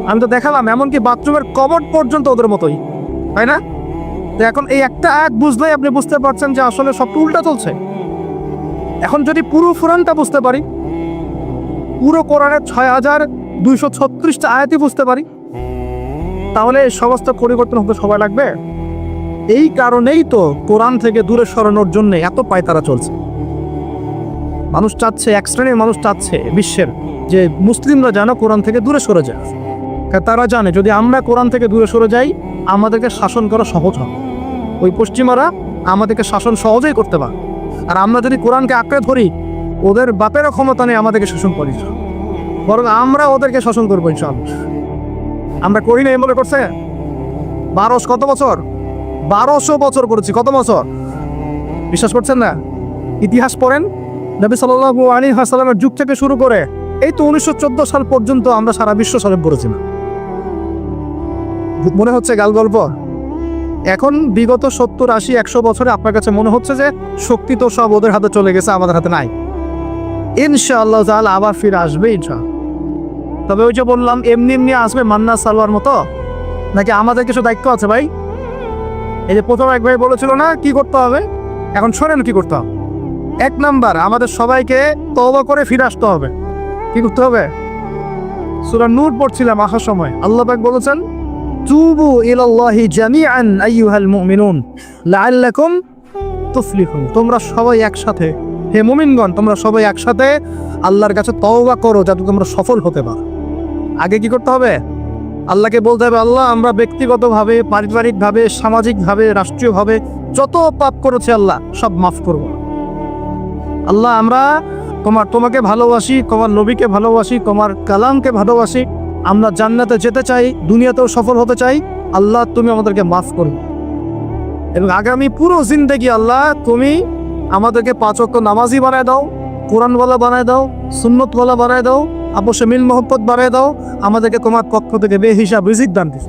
আমি তো দেখালাম, এমনকি বাথরুমের কবর্ড পর্যন্ত ওদের মতোই, তাই না? তো এখন এই একটা আয়াত বুঝলেই আপনি বুঝতে পারছেন যে আসলে সব উল্টা চলছে। এখন যদি পুরো কোরআনটা বুঝতে পারি, পুরো কোরআনের 6236টা আয়াতই বুঝতে পারি, তাহলে এই সমস্ত পরিবর্তন হতে সময় লাগবে? এই কারণেই তো কোরআন থেকে দূরে সরানোর জন্য এত পায়তারা চলছে। মানুষ চাচ্ছে, এক শ্রেণীর মানুষ চাচ্ছে বিশ্বের যে মুসলিমরা যেন কোরআন থেকে দূরে সরে যায়। তারা জানে যদি আমরা কোরআন থেকে দূরে সরে যাই, আমাদেরকে শাসন করা সহজ হবে। ওই পশ্চিমারা আমাদেরকে শাসন সহজেই করতে পারে, আর আমরা যদি কোরআনকে আঁকড়ে ধরি, ওদের বাপেরও ক্ষমতা নেই আমাদেরকে শাসন করি, বরং আমরা ওদেরকে শাসন করবো ইনশাআল্লাহ। আমরা করি না, মনে করছে কত বছর? 1200 বছর করেছি। কত বছর? বিশ্বাস করছেন না? ইতিহাস পড়েন, নবী সাল্লাল্লাহু আলাইহি ওয়াসাল্লামের যুগ থেকে শুরু করে এই তো 1914 সাল পর্যন্ত আমরা সারা বিশ্ব সালেম পড়েছি না। মনে হচ্ছে গাল গল্প। এখন বিগত 70, 80, 100 বছরে আপনার কাছে মনে হচ্ছে যে শক্তি তো সব ওদের হাতে চলে গেছে, আমাদের হাতে নাই। ইনশাআল্লাহ তাআলা আবার ফিরে আসবে ইনশাআল্লাহ। তবে ওই যে বললাম, এমনি আসবে মান্না সালোয়ার মতো, নাকি আমাদের কিছু দায়িত্ব আছে ভাই? এই যে প্রথম এক ভাই বলেছিল না কি করতে হবে, এখন শোনেন কি করতে হবে। 1 নাম্বার, আমাদের সবাইকে তওবা করে ফিরে আসতে হবে। কি করতে হবে? সূরা নূর পড়ছিলাম আসার সময়, আল্লাহ পাক বলেছেন, তুবু ইলাল্লাহি জামিআন আইয়ুহাল মুমিনুন লাআল্লাকুম তুফলিহুন। তোমরা সবাই একসাথে, হে মুমিনগণ, তোমরা সবাই একসাথে আল্লাহর কাছে তওবা করো যাতে তোমরা সফল হতে পারো। আগে কি করতে হবে? আল্লাহকে বলতে হবে, আল্লাহ আমরা ব্যক্তিগতভাবে, পারিবারিকভাবে, সামাজিকভাবে, রাষ্ট্রীয়ভাবে যত পাপ করেছি আল্লাহ সব মাফ করব। আল্লাহ আমরা তোমাকে ভালোবাসি, তোমার নবীকে ভালোবাসি, তোমার কালামকে ভালোবাসি, আমরা জান্নাতে যেতে চাই, দুনিয়াতেও সফল হতে চাই, আল্লাহ তুমি আমাদেরকে মাফ করো। এবং আগামী পুরো জিন্দেগি আল্লাহ তুমি আমাদেরকে 5 ওয়াক্ত নামাজি বানায় দাও, কোরআনওয়ালা বানায় দাও, সুন্নতওয়ালা বানায় দাও, আপসে মিল মহব্বত বানায় দাও, আমাদেরকে তোমার পক্ষ থেকে বেহিসাব রিজিক দান দিও,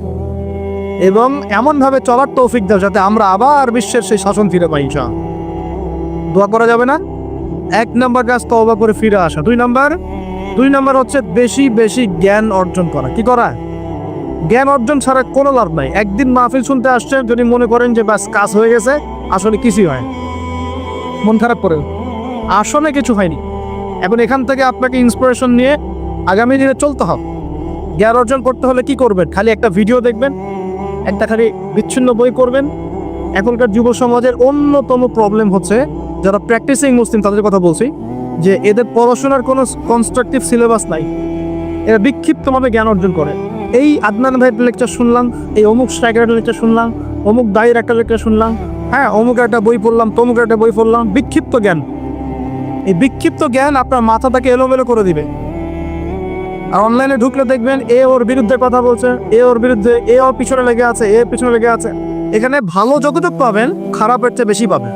এবং এমনভাবে চলার তৌফিক দাও যাতে আমরা আবার বিশ্বের সেই শাসন ফিরে পাই। দোয়া করা যাবে না? 1 নাম্বার কাজ তওবা করে ফিরে আসা। 2 নাম্বার হচ্ছে বেশি বেশি জ্ঞান অর্জন করা। কি করা? জ্ঞান অর্জন ছাড়া কোনো লাভ নাই। একদিন মাহফিল শুনতে আসছেন, যদি মনে করেন যে বাস কাজ হয়ে গেছে, আসলে কিছুই হয়, মন খারাপ করে, আসলে কিছু হয়নি। এখন এখান থেকে আপনাকে ইন্সপিরেশন নিয়ে আগামী দিনে চলতে হবে। জ্ঞান অর্জন করতে হলে কি করবেন? খালি একটা ভিডিও দেখবেন, একটা খালি বিচ্ছিন্ন বই করবেন। এখনকার যুব সমাজের অন্যতম প্রবলেম হচ্ছে, যারা প্র্যাকটিসিং মুসলিম তাদের কথা বলছি, যে এদের পড়াশোনার কোনো কনস্ট্রাকটিভ সিলেবাস নাই, এরা বিক্ষিপ্তভাবে জ্ঞান অর্জন করে। এই আদনান ভাইয়ের লেকচার শুনলাম, এই অমুক স্ট্রাইকারের লেকচার শুনলাম, অমুক দায়ের একটা লেকচার শুনলাম, হ্যাঁ অমুক একটা বই পড়লাম, তমুক একটা বই পড়লাম, বিক্ষিপ্ত জ্ঞান। এই বিক্ষিপ্ত জ্ঞান আপনার মাথাটাকে এলোমেলো করে দিবে। আর অনলাইনে ঢুকলে দেখবেন এ ওর বিরুদ্ধে কথা বলছে, এ ওর বিরুদ্ধে, এ ওর পিছনে লেগে আছে, এ পিছনে লেগে আছে। এখানে ভালো যতটুকু পাবেন, খারাপের চেয়ে বেশি পাবেন।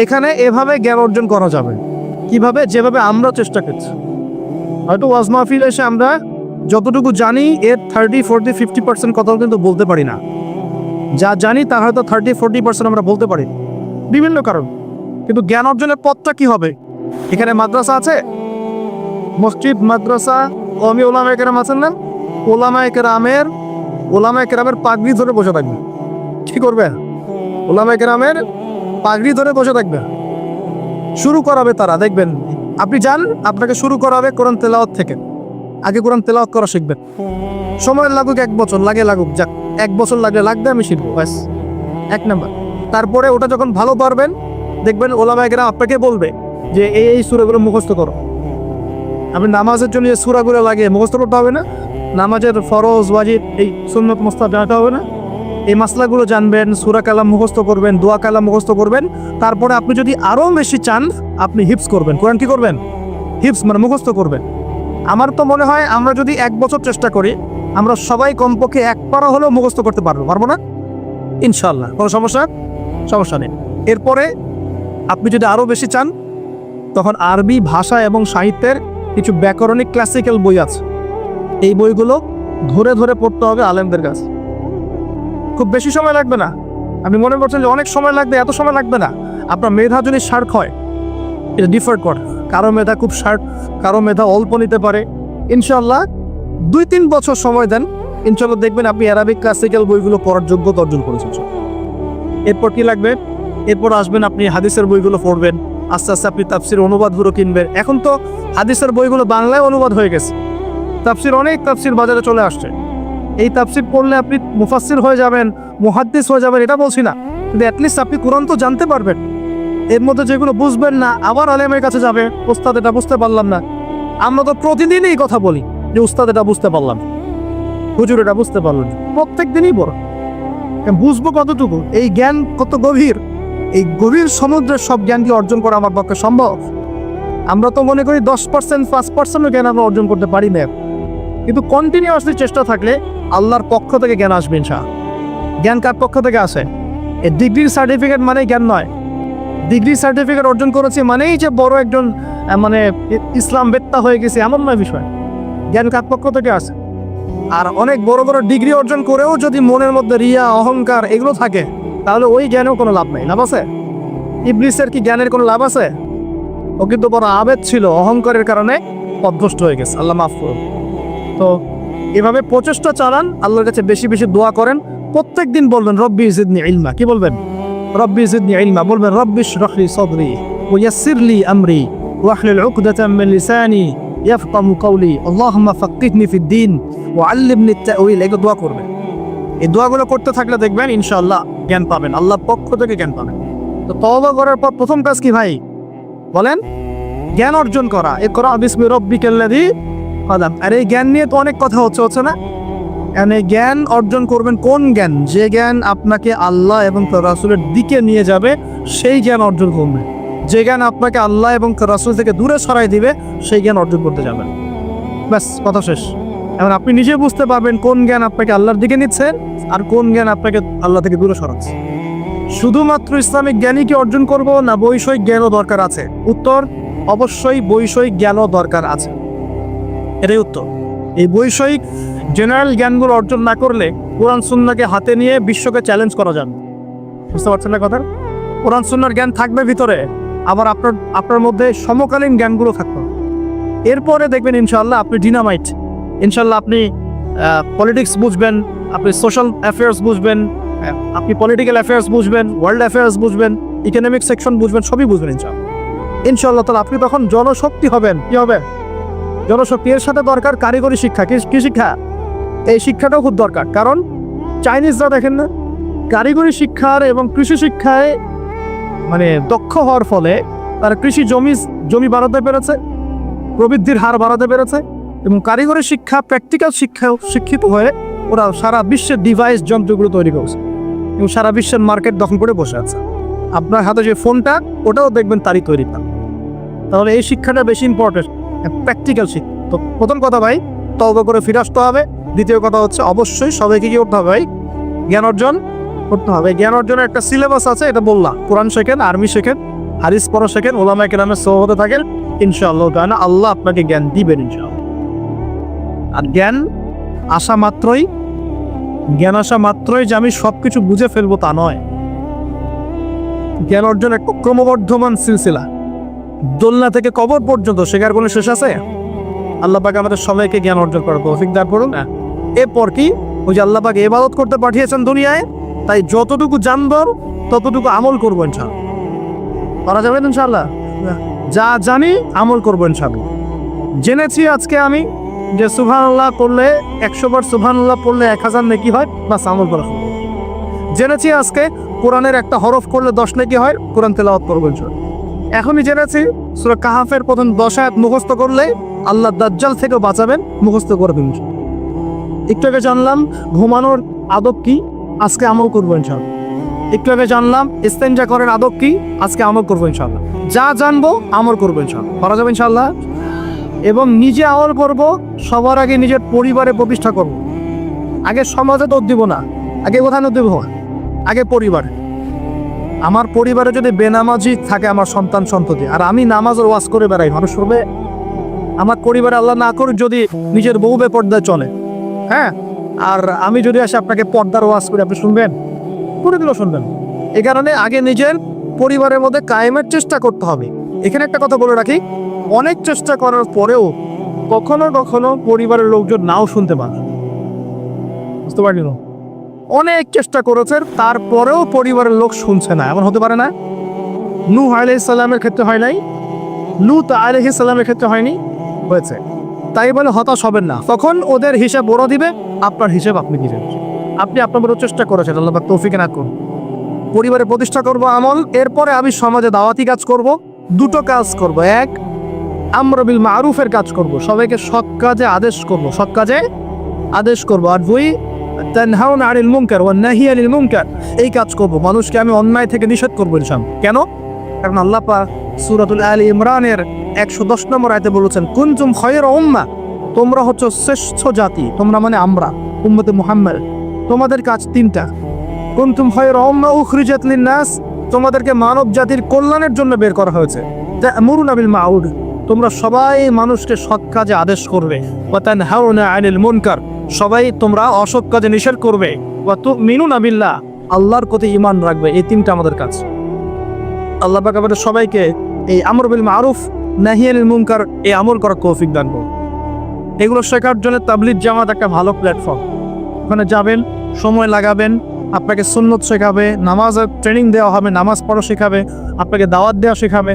এখানে এভাবে জ্ঞান অর্জন করা যাবে। কিভাবে? যেভাবে আমরা চেষ্টা করছি। হয়তো ওয়াজ মাহফিল এসে আমরা যতটুকু জানি এর 30-40-50% কথাও কিন্তু বলতে পারি না। যা জানি তা হয়তো 30-40% আমরা বলতে পারি বিভিন্ন কারণ। কিন্তু জ্ঞান অর্জনের পথটা কি হবে? এখানে মাদ্রাসা আছে, মসজিদ মাদ্রাসা, কওমি ওলামায়ে কেরাম আছেন না? ওলামায়ে কেরামের পাগড়ি ধরে বসে থাকবে। কি করবে? ওলামায়ে কেরামের পাগড়ি ধরে বসে থাকবে। শুরু করাবে তারা, দেখবেন আপনি যান, আপনাকে শুরু করাবে কোরআন তেলাওয়াত থেকে। আগে কোরআন তেলাওয়াত করা শিখবেন। সময় লাগুক 1 বছর, লাগুক, যাক 1 বছর লাগবে, আমি শিখবো, ব্যাস 1 নাম্বার। তারপরে ওটা যখন ভালো পারবেন, দেখবেন ওলামায়ে কেরাম আপনাকে বলবে যে এই সূরাগুলো মুখস্থ করো। আপনি নামাজের জন্য যে সূরাগুলো লাগে মুখস্থ করতে হবে না? নামাজের ফরজ, ওয়াজিব, এই সুন্নত মুস্তাহাব জানতে হবে না? এই মাসলাগুলো জানবেন, সূরা কালাম মুখস্থ করবেন, দোয়া কালাম মুখস্থ করবেন। তারপরে আপনি যদি আরও বেশি চান, আপনি হিফজ করবেন। কোরআন কি করবেন? হিফজ মানে মুখস্থ করবেন। আমার তো মনে হয় আমরা যদি 1 বছর চেষ্টা করি, আমরা সবাই কমপক্ষে 1 পারা হলেও মুখস্থ করতে পারবো না? ইনশাআল্লাহ, কোনো সমস্যা নেই। এরপরে আপনি যদি আরও বেশি চান, তখন আরবি ভাষা এবং সাহিত্যের কিছু ব্যাকরণিক ক্লাসিক্যাল বই আছে। এই বইগুলো ধরে ধরে পড়তে হবে আলেমদের কাছে। খুব বেশি সময় লাগবে না। আপনি মনে করছেন যে অনেক সময় লাগবে, এত সময় লাগবে না। আপনার মেধা যদি শার্প হয়, এটা ডিফার করে। কারো মেধা খুব শার্প, কারো মেধা অল্প নিতে পারে। ইনশাআল্লাহ 2-3 বছর সময় দেন, ইনশাআল্লাহ দেখবেন আপনি অ্যারাবিক ক্লাসিক্যাল বইগুলো পড়ার যোগ্যতা অর্জন করেছেন। এরপর কি লাগবে? এরপর আসবেন আপনি হাদিসের বইগুলো পড়বেন। আস্তে আস্তে আপনি তাফসির অনুবাদগুলো কিনবেন। এখন তো হাদিসের বইগুলো বাংলায় অনুবাদ হয়ে গেছে। অনেক তাফসির বাজারে চলে আসছে। এই তাফসির পড়লে আপনি মুফাসসির হয়ে যাবেন, মুহাদ্দিস হয়ে যাবেন, এটা বলছি না, কিন্তু অ্যাটলিস্ট আপনি কোরআন তো জানতে পারবেন। এর মধ্যে যেগুলো বুঝবেন না, আবার আলেমের কাছে যাবে, ওস্তাদ এটা বুঝতে পারলাম না। আমরা তো প্রতিদিনই কথা বলি যে উস্তাদ এটা বুঝতে পারলাম, হুজুর এটা বুঝতে পারলাম। প্রত্যেক দিনই বড় বুঝবো কতটুকু, এই জ্ঞান কত গভীর, এই গভীর সমুদ্রের সব জ্ঞানকে অর্জন করা আমার পক্ষে সম্ভব? আমরা তো মনে করি 10%, 5% জ্ঞান আমরা অর্জন করতে পারি না। কিন্তু কন্টিনিউয়াসলি চেষ্টা থাকলে আল্লাহর পক্ষ থেকে জ্ঞান আসবে ইনশাআল্লাহ। জ্ঞান কার পক্ষ থেকে আসে? এই ডিগ্রির সার্টিফিকেট মানেই জ্ঞান নয়। ডিগ্রি সার্টিফিকেট অর্জন করেছি মানেই যে বড় একজন মানে ইসলাম বেত্তা হয়ে গেছে, এমন নয় বিষয়। জ্ঞান কার পক্ষ থেকে আসে? আর অনেক বড় বড় ডিগ্রি অর্জন করেও যদি মনের মধ্যে রিয়া, অহংকার এগুলো থাকে, তাহলে ওই জ্ঞানেও কোনো লাভ নেই। লাভ আছে? ইবলিসের কি জ্ঞানের কোনো লাভ আছে? ও কিন্তু বড় আবেদ ছিল, অহংকারের কারণে পথভ্রষ্ট হয়ে গেছে। আল্লাহ মাফ করুন। তো এভাবে প্রচেষ্টা চালান, আল্লাহর কাছে বেশি বেশি দোয়া করেন। প্রত্যেক দিন বলবেন রব্বি জিদনি ইলমা। কি বলবেন? রব্বি জিদনি ইলমা। বলবেন রব্বি ইশরাহ লি সাদরি ওয়া ইয়াসসির লি আমরি ওয়াহলুল উকদাতাম মিন লিসানি ইয়াফকাহু কওলি আল্লাহুম্মা ফাক্কিহনি ফিদ-দীন ওয়া আল্লিমনি আত-তা'উইল। এগুলো দোয়া করবেন। এই দোয়াগুলো করতে থাকলে দেখবেন ইনশাআল্লাহ জ্ঞান পাবেন, আল্লাহর পক্ষ থেকে জ্ঞান পাবেন। তো তওবা করার পর প্রথম কাজ কি ভাই? বলেন, জ্ঞান অর্জন করা। ইকরা বিসমি রাব্বিকাল্লাযী খালাক। আর এই জ্ঞান নিয়ে তো অনেক কথা হচ্ছে না? এনে জ্ঞান অর্জন করবেন কোন জ্ঞান? যে জ্ঞান আপনাকে আল্লাহ এবং তার রাসূলের দিকে নিয়ে যাবে, সেই জ্ঞান অর্জন করবেন। যে জ্ঞান আপনাকে আল্লাহ এবং তার রাসূল থেকে দূরে সরাই দিবে, সেই জ্ঞান অর্জন করতে যাবেন। ব্যাস, কথা শেষ। এখন আপনি নিজে বুঝতে পারবেন কোন জ্ঞান আপনাকে আল্লাহর দিকে নিচ্ছে আর কোন জ্ঞান আপনাকে আল্লাহ থেকে দূরে সরাচ্ছে। শুধুমাত্র ইসলামিক জ্ঞানই কি অর্জন করব, না বৈষয়িক জ্ঞানও দরকার আছে? উত্তর, অবশ্যই বৈষয়িক জ্ঞানও দরকার আছে। এটাই উত্তর। এই বৈষয়িক জেনারেল জ্ঞানগুলো অর্জন না করলে কোরআন সুন্নাহকে হাতে নিয়ে বিশ্বকে চ্যালেঞ্জ করা যাবে। বুঝতে পারছেন না কথা? কোরআন সুন্নাহর জ্ঞান থাকবে ভিতরে, আবার আপনার মধ্যে সমকালীন জ্ঞানগুলো থাকবে। এরপরে দেখবেন ইনশাআল্লাহ আপনি ডিনামাইট। ইনশাআল্লাহ আপনি পলিটিক্স বুঝবেন, আপনি সোশ্যাল অ্যাফেয়ার্স বুঝবেন, আপনি পলিটিক্যাল অ্যাফেয়ার্স বুঝবেন, ওয়ার্ল্ড অ্যাফেয়ার্স বুঝবেন, ইকোনমিক সেকশন বুঝবেন, সবই বুঝবেন ইনশাআল্লাহ। তাহলে আপনি তখন জনশক্তি হবেন। কি হবে? জনশক্তি। এর সাথে দরকার কারিগরি শিক্ষা। কি শিক্ষা? এই শিক্ষাটাও খুব দরকার। কারণ চাইনিজরা দেখেন না, কারিগরি শিক্ষার এবং কৃষি শিক্ষায় মানে দক্ষ হওয়ার ফলে তারা কৃষি জমি বাড়াতে পেরেছে, প্রবৃদ্ধির হার বাড়াতে পেরেছে, এবং কারিগরি শিক্ষা, প্র্যাকটিক্যাল শিক্ষিত হয়ে ওরা সারা বিশ্বের ডিভাইস যন্ত্রগুলো তৈরি করেছে এবং সারা বিশ্বের মার্কেট দখল করে বসে আছে। আপনার হাতে যে ফোনটা, ওটাও দেখবেন তারই তৈরি। তাহলে এই শিক্ষাটা বেশি ইম্পর্টেন্ট, প্র্যাকটিক্যাল শিক্ষা। তো প্রথম কথা ভাই, তওবা করে ফিরে আসতে হবে। দ্বিতীয় কথা হচ্ছে অবশ্যই সবাইকে কি করতে হবে ভাই? জ্ঞান অর্জন করতে হবে। জ্ঞান অর্জনের একটা সিলেবাস আছে, এটা বললাম। কোরআন শেখেন, আরবি শেখেন, হাদিস পড়া শেখেন, ওলামায়ে কেরামের সোহবতে থাকেন, ইনশাআল্লাহ তাআলা আল্লাহ আপনাকে জ্ঞান দিবেন ইনশাআল্লাহ। আর জ্ঞান আসা মাত্রই যে আমি সবকিছু বুঝে ফেলবো তা নয়। জ্ঞান অর্জন একটা ক্রমবর্ধমান সিলসিলা, দোলনা থেকে কবর পর্যন্ত শেখার কোনো শেষ আছে? আল্লাহ পাক আমাদের সবাইকে জ্ঞান অর্জন করার তৌফিক দান করুন। এরপর কি, ওই যে আল্লাহ পাক ইবাদত করতে পাঠিয়েছেন দুনিয়ায়, তাই যতটুকু জানবো ততটুকু আমল করবো ইনশাআল্লাহ। করা যাবে ইনশাআল্লাহ? যা জানি আমল করবো ইনশাআল্লাহ। জেনেছি আজকে আমি যে সুবহানাল্লাহ পড়লে 100 বার সুবহানাল্লাহ পড়লে 1000 নেকি হয়, বাস আমল করা হবে। জেনেছি আজকে কোরআনের একটা হরফ করলে 10 নেকি হয়, কোরআন তেলাওয়াত করবো ইনশাআল্লাহ। এখনই জেনেছি সূরা কাহাফের প্রথম 10 আয়াত মুখস্থ করলে আল্লাহ দাজ্জাল থেকে বাঁচাবেন, মুখস্থ করবেন। একটু আগে জানলাম ঘুমানোর আদব কি, আজকে আমল করবো ইনশাআল্লাহ। একটু আগে জানলাম ইস্তেঞ্জা করার আদব কি, আজকে আমল করবো ইনশাআল্লাহ। যা জানবো আমল করবো ইনশাআল্লাহ, করা যাবে ইনশাআল্লাহ। এবং নিজে আমল করব, সবার আগে নিজের পরিবারে প্রতিষ্ঠা করব। আগে সমাজে দোষ দিব না, আগে কোথায় দেব? আগে পরিবার। আমার পরিবারে যদি বেনামাজি থাকে আমার সন্তান সন্ততি, আর আমি নামাজের ওয়াজ করে বেড়াই, মানুষ শুনবে? আমার পরিবারে আল্লাহ না করুক যদি নিজের বউ বেপর্দায় চলে, হ্যাঁ, আর আমি যদি আসে আপনাকে পর্দার ওয়াজ করে, আপনি শুনবেন? করে দিলেও শুনবেন। এই কারণে আগে নিজের পরিবারের মধ্যে কায়েমের চেষ্টা করতে হবে। এখানে একটা কথা বলে রাখি, অনেক চেষ্টা করার পরেও কখনো কখনো পরিবারের লোকজন নাও শুনতে পারে, বুঝতে পারলেন? অনেক চেষ্টা করেছেন তারপরেও পরিবারের লোক শুনছে না, এমন হতে পারে না? নূহ আলাইহিস সালামের ক্ষেত্রে হয় নাই, লূত আলাইহিস সালামের ক্ষেত্রে হয়নি, হয়েছে। তাই বলে হতাশ হবেন না, তখন ওদের হিসাব ওরা দিবে, আপনার হিসাব আপনি দিবেন। আপনি আপনার বড় চেষ্টা করেছেন, আল্লাহ পাক তৌফিক না করুন। পরিবারে প্রতিষ্ঠা করব আমল, এরপরে আমি সমাজে দাওয়াতি কাজ করব। দুটো কাজ করব, এক আমর বিল মারুফের কাজ করব, সবাইকে সৎ কাজে আদেশ করব, সৎ কাজে আদেশ করব। আর দুই তানহাউনা আনিল মুনকার ওয়া নাহি আনিল মুনকার, এই কাজ করব, মানুষকে আমি অন্যায় থেকে নিষেধ করব ইনশাআল্লাহ। কেন? কারণ আল্লাহ পাক সূরাতুল আলী ইমরানের 110 নম্বর আয়াতে বলেছেন, কুনতুম খায়রা উম্মাহ, তোমরা হচ্ছে শ্রেষ্ঠ জাতি। তোমরা মানে আমরা, উম্মতে মুহাম্মদ। তোমাদের কাজ তিনটা। কুনতুম খায়রা উম্মাহ উখরিজাত লিন-নাস, তোমাদেরকে মানব জাতির কল্যাণের জন্য বের করা হয়েছে। তা'মুরুনা বিল মা'রুফ, তোমরা সবাই মানুষকে সৎ কাজে আদেশ করবে। ওয়া তানহাউনা আনিল মুনকার, সবাই তোমরা অসৎ কাজে নিষেধ করবে। ওয়া তু'মিনুনা বিল্লাহ, আল্লাহর প্রতি ঈমান রাখবে। এই তিনটা আমাদের কাজ। আল্লাহ পাক আমাদের সবাইকে এই আমর বিল মারুফ নাহি আনিল মুনকার এই আমল করার তৌফিক দান করুন। এগুলো শেখার জন্য তাবলীগ জামাত একটা ভালো প্ল্যাটফর্ম। ওখানে যাবেন, সময় লাগাবেন, আপনাকে সুন্নত শেখাবে, নামাজের ট্রেনিং দেওয়া হবে, নামাজ পড়া শেখাবে, আপনাকে দাওয়াত দেওয়া শেখাবে।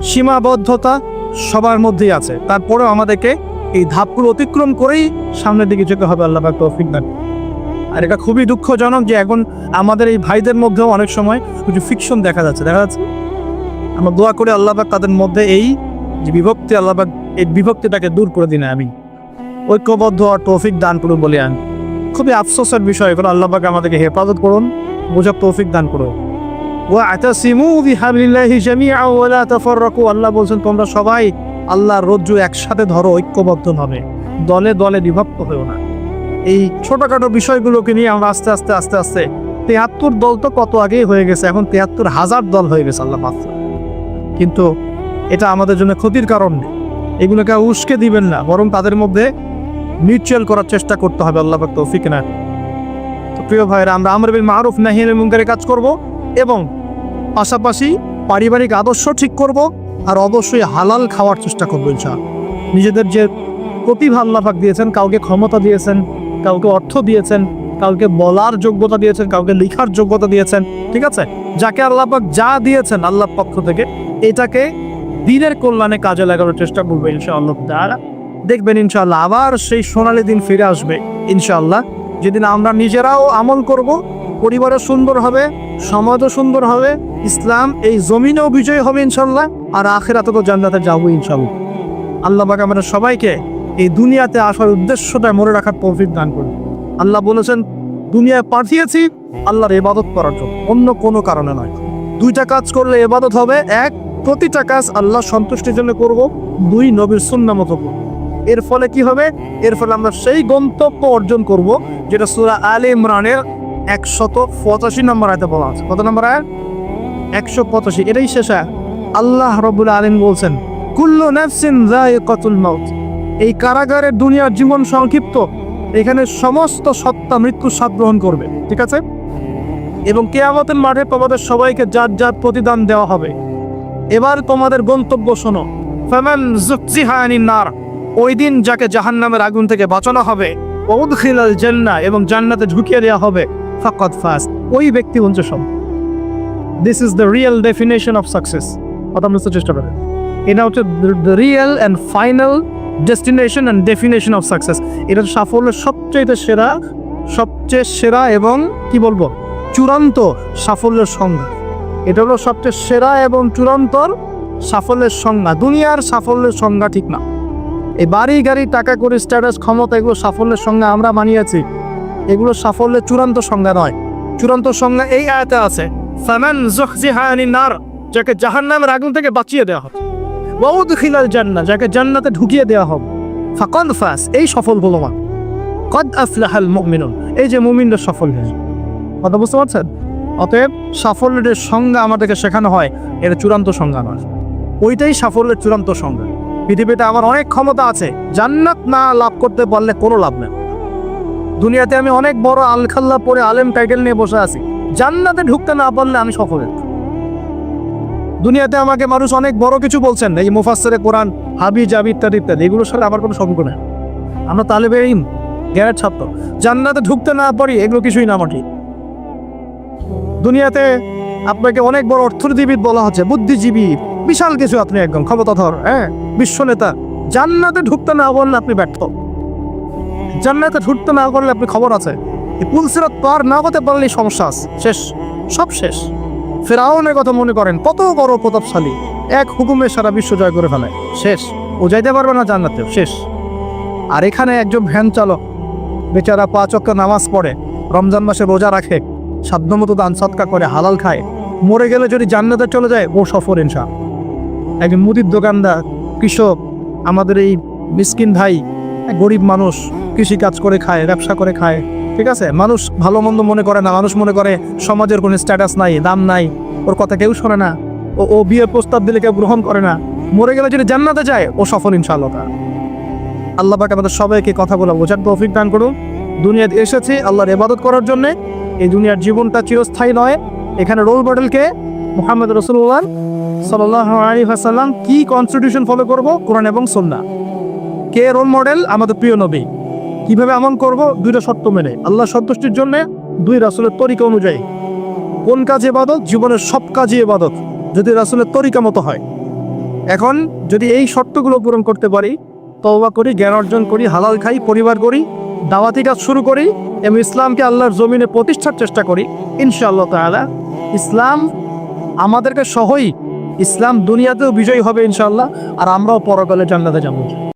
সীমাবদ্ধতা সবার মধ্যেই আছে, তারপরেও আমাদেরকে এই ধাপগুলো অতিক্রম করেই সামনের দিকে যেতে হবে। আল্লাহ পাক তৌফিক দান। আর এটা খুবই দুঃখজনক যে এখন আমাদের এই ভাইদের মধ্যেও অনেক সময় কিছু ফিকশন দেখা যাচ্ছে। আমরা দোয়া করে আল্লাহ পাক তাদের মধ্যে এই যে বিভক্তি, আল্লাহ পাক এই বিভক্তিটাকে দূর করে দিন, আমি ঐক্যবদ্ধ আর তৌফিক দান করুন বলে আন। খুবই আফসোসের বিষয় এগুলো। আল্লাহ পাক আমাদেরকে হেফাজত করুন, বোঝার তৌফিক দান করুন। ওয়া'তাসিমু বিহাবলিল্লাহি জামিআন ওয়া লা তাফাররাকু, আল্লাহ বলছেন তোমরা সবাই আল্লাহর রজ্জু একসাথে ধরো, ঐক্যবদ্ধ হবে, দলে দলে বিভক্ত হয়েও না। এই ছোটখাটো বিষয়গুলোকে নিয়ে আমরা আস্তে আস্তে 73 দল তো কত আগেই হয়ে গেছে, এখন 73,000 দল হয়ে গেছে আল্লাহ মাফ। কিন্তু এটা আমাদের জন্য ক্ষতির কারণ নেই। এগুলোকে উস্কে দিবেন না, বরং তাদের মধ্যে মিউচুয়াল করার চেষ্টা করতে হবে। আল্লাহ পাক তৌফিক না। তো প্রিয় ভাইরা, আমরা আমর বিল মারুফ নাহি আনিল মুনকারের কাজ করব এবং পাশাপাশি পারিবারিক আদর্শ ঠিক করব, আর অবশ্যই হালাল খাওয়ার চেষ্টা করবো ইনশাআল্লাহ। নিজেদের যে প্রতিভা আল্লাহ পাক দিয়েছেন, কাউকে ক্ষমতা দিয়েছেন, কাউকে অর্থ দিয়েছেন, কাউকে বলার যোগ্যতা দিয়েছেন, কাউকে লেখার যোগ্যতা দিয়েছেন, ঠিক আছে? যাকে আল্লাহ পাক যা দিয়েছেন আল্লাহর পক্ষ থেকে, এটাকে দিনের কল্যাণে কাজে লাগানোর চেষ্টা করবো ইনশাআল্লাহ তাআলা। দেখবেন ইনশাআল্লাহ আবার সেই সোনালী দিন ফিরে আসবে ইনশাআল্লাহ, যেদিন আমরা নিজেরাও আমল করব, পরিবারও সুন্দর হবে, সমাজও সুন্দর হবে, ইসলাম এই জমিনেও বিজয় হবে ইনশাআল্লাহ, আর আখিরাতেও জান্নাতে যাবো ইনশাআল্লাহ। আল্লাহ পাক আমাদের সবাইকে এই দুনিয়াতে আসার উদ্দেশ্যটা মনে রাখার তৌফিক দান করুন। আল্লাহ বলেছেন দুনিয়ায় পাঠিয়েছি আল্লাহর ইবাদত করার জন্য, অন্য কোনো কারণে নয়। দুইটা কাজ করলে ইবাদত হবে, এক প্রতিটা কাজ আল্লাহ সন্তুষ্টির জন্য করব, দুই নবীর সুন্নাহ মতো করব। এর ফলে কি হবে? এর ফলে আমরা সেই গন্তব্য অর্জন করব যেটা সূরা আলে ইমরানের 185 নম্বর আয়াতে বলা আছে। কত নম্বর আয়াত? 185। এটাই শেষ আয়াত। আল্লাহ রাব্বুল আলামিন বলছেন কুল্লু নাফসিন যায়িকাতুল মাউত, এই কারাগারের দুনিয়ার জীবন সংক্ষিপ্ত, এখানে সমস্ত সত্তা মৃত্যুর স্বাদ গ্রহণ করবে, ঠিক আছে? এবং কিয়ামতের মাঠে তোমাদের সবাইকে জাত জাত প্রতিদান দেওয়া হবে। এবার তোমাদের গন্তব্য শোনো। ফামান যুকজিহা আনিন নার, ওই দিন যাকে জাহান্নামের আগুন থেকে বাঁচানো হবে, উদখিলাল জান্নাহ, এবং জান্নাতে ঢুকিয়ে দেওয়া হবে, ফাকাদ ফাজ, ওই ব্যক্তি হচ্ছে সফল। This is the real definition of success. কথা বুঝতে চেষ্টা করেন, এটা হচ্ছে the real and final destination and definition of success. এটা সাফল্যের সবচেয়ে সেরা এবং কি বলবো, চূড়ান্ত সাফল্যের সংজ্ঞা। এটা হলো সবচেয়ে সেরা এবং চূড়ান্ত সাফল্যের সংজ্ঞা। দুনিয়ার সাফল্যের সংজ্ঞা ঠিক না। এই বাড়ি গাড়ি টাকা করে স্ট্যাটাস ক্ষমতা, এগুলো সাফল্যের সংজ্ঞা আমরা বানিয়েছি। এগুলো সাফল্যের চূড়ান্ত সংজ্ঞা নয়। চূড়ান্ত সংজ্ঞা এই আয়াতে আছে, ফামান যুকজিহা আনিন নার, যাকে জাহান্নামের আগুন থেকে বাঁচিয়ে দেওয়া হবে, ওয়া উদখিলাল জান্নাহ, যাকে জান্নাতে ঢুকিয়ে দেওয়া হবে, ফাকাদ ফাজ, এই সফল হলো মা। কদ আফলাহাল মুমিনুন, এই যে মুমিনরা সফল হয়েছে। কথা বুঝতে পারছেন? অতএব সাফল্যের সংজ্ঞা আমাদেরকে শেখানো হয়, এটা চূড়ান্ত সংজ্ঞা নয়, ওইটাই সাফল্যের চূড়ান্ত সংজ্ঞা। পৃথিবীতে আমার অনেক ক্ষমতা আছে, জান্নাত না লাভ করতে পারলে কোনো লাভ নেই। দুনিয়াতে আমি অনেক বড় আলখাল্লা পরে আলেম টাইটেল নিয়ে বসে আছি, জান্নাতে ঢুকতে না পারলে আমি সফল। দুনিয়াতে আমাকে মানুষ অনেক বড় কিছু বলছেন, এই মুফাসসিরে কোরআন, হাবি জাবি ইত্যাদি ইত্যাদি, এগুলোর সাথে আমার কোনো সম্পর্ক নেই। আমরা তালেবে ইলম, জ্ঞানের ছাত্র, জান্নাতে ঢুকতে না পারি, এগুলো কিছুই না মাটি। দুনিয়াতে আপনাকে অনেক বড় অর্থনীতিবিদ বলা হচ্ছে, বুদ্ধিজীবী, বিশাল কিছু, আপনি একদম ক্ষমতাধর, বিশ্ব নেতা, জান্নাতে ঢুকতে না পারলে আপনি ব্যর্থ। জান্নাতে ঢুকতে না পারলে আপনি খবর আছে, এই পুলসিরাত পার না হতে পারলেই সমস্যা আছে, শেষ, সব শেষ। ফেরাউনের কথা মনে করেন, কত বড় প্রতাপশালী, এক হুকুমে সারা বিশ্ব জয় করে ফেলে, শেষ, ও যাইতে পারবে না জান্নাতেও, শেষ। আর এখানে একজন ভ্যান চালক বেচারা 5 ওয়াক্ত নামাজ পড়ে, রমজান মাসে রোজা রাখে, সাধ্যমতো দান সৎকা করে, হালাল খায়, মরে গেলে যদি জান্নাতে চলে যায়, ও সফল ইনশাআল্লাহ। একজন মুদির দোকানদার, কৃষক, আমাদের এই মিসকিন ভাই, গরিব মানুষ, কৃষি কাজ করে খায়, ব্যবসা করে খায়, ঠিক আছে? মানুষ ভালো মন্দ মনে করে না, মানুষ মনে করে সমাজের কোনো স্ট্যাটাস নাই, দাম নাই, ওর কথা কেউ শোনে না, ও বিয়ের প্রস্তাব দিলে কেউ গ্রহণ করে না, মরে গেলে যদি জান্নাতে যায়, ও সফল ইনশাআল্লাহ। আল্লাহ পাক আমাদের সবাইকে কথা বলা বোঝার তৌফিক দান করুন। দুনিয়াতে এসেছি আল্লাহর ইবাদত করার জন্যে। এই দুনিয়ার জীবনটা চিরস্থায়ী নয়। এখানে রোল মডেলকে মুহাম্মদ রাসূলুল্লাহ সাল্লাল্লাহু আলাইহি ওয়াসাল্লাম কি কনস্টিটিউশন ফলো করব, কোরআন এবং সুন্নাহ। কে রোল মডেল? আমাদের প্রিয় নবী। কিভাবে আমল করব? 2টা শর্ত মেনে, আল্লাহ সন্তুষ্টির জন্য 2 রাসূলের তরিকা অনুযায়ী। কোন কাজ ইবাদত? জীবনের সব কাজই ইবাদত, যদি রাসূলের তরিকা মতো হয়। এখন যদি এই শর্তগুলো পূরণ করতে পারি, তওবা করি, জ্ঞান অর্জন করি, হালাল খাই, পরিবার করি, দাওয়াতি কাজ শুরু করি এবং ইসলামকে আল্লাহর জমিনে প্রতিষ্ঠার চেষ্টা করি, ইনশাআল্লাহ তাআলা ইসলাম আমাদেরকে সহই, ইসলাম দুনিয়াতেও বিজয়ী হবে ইনশাআল্লাহ, আর আমরাও পরকালে জান্নাতে যাব।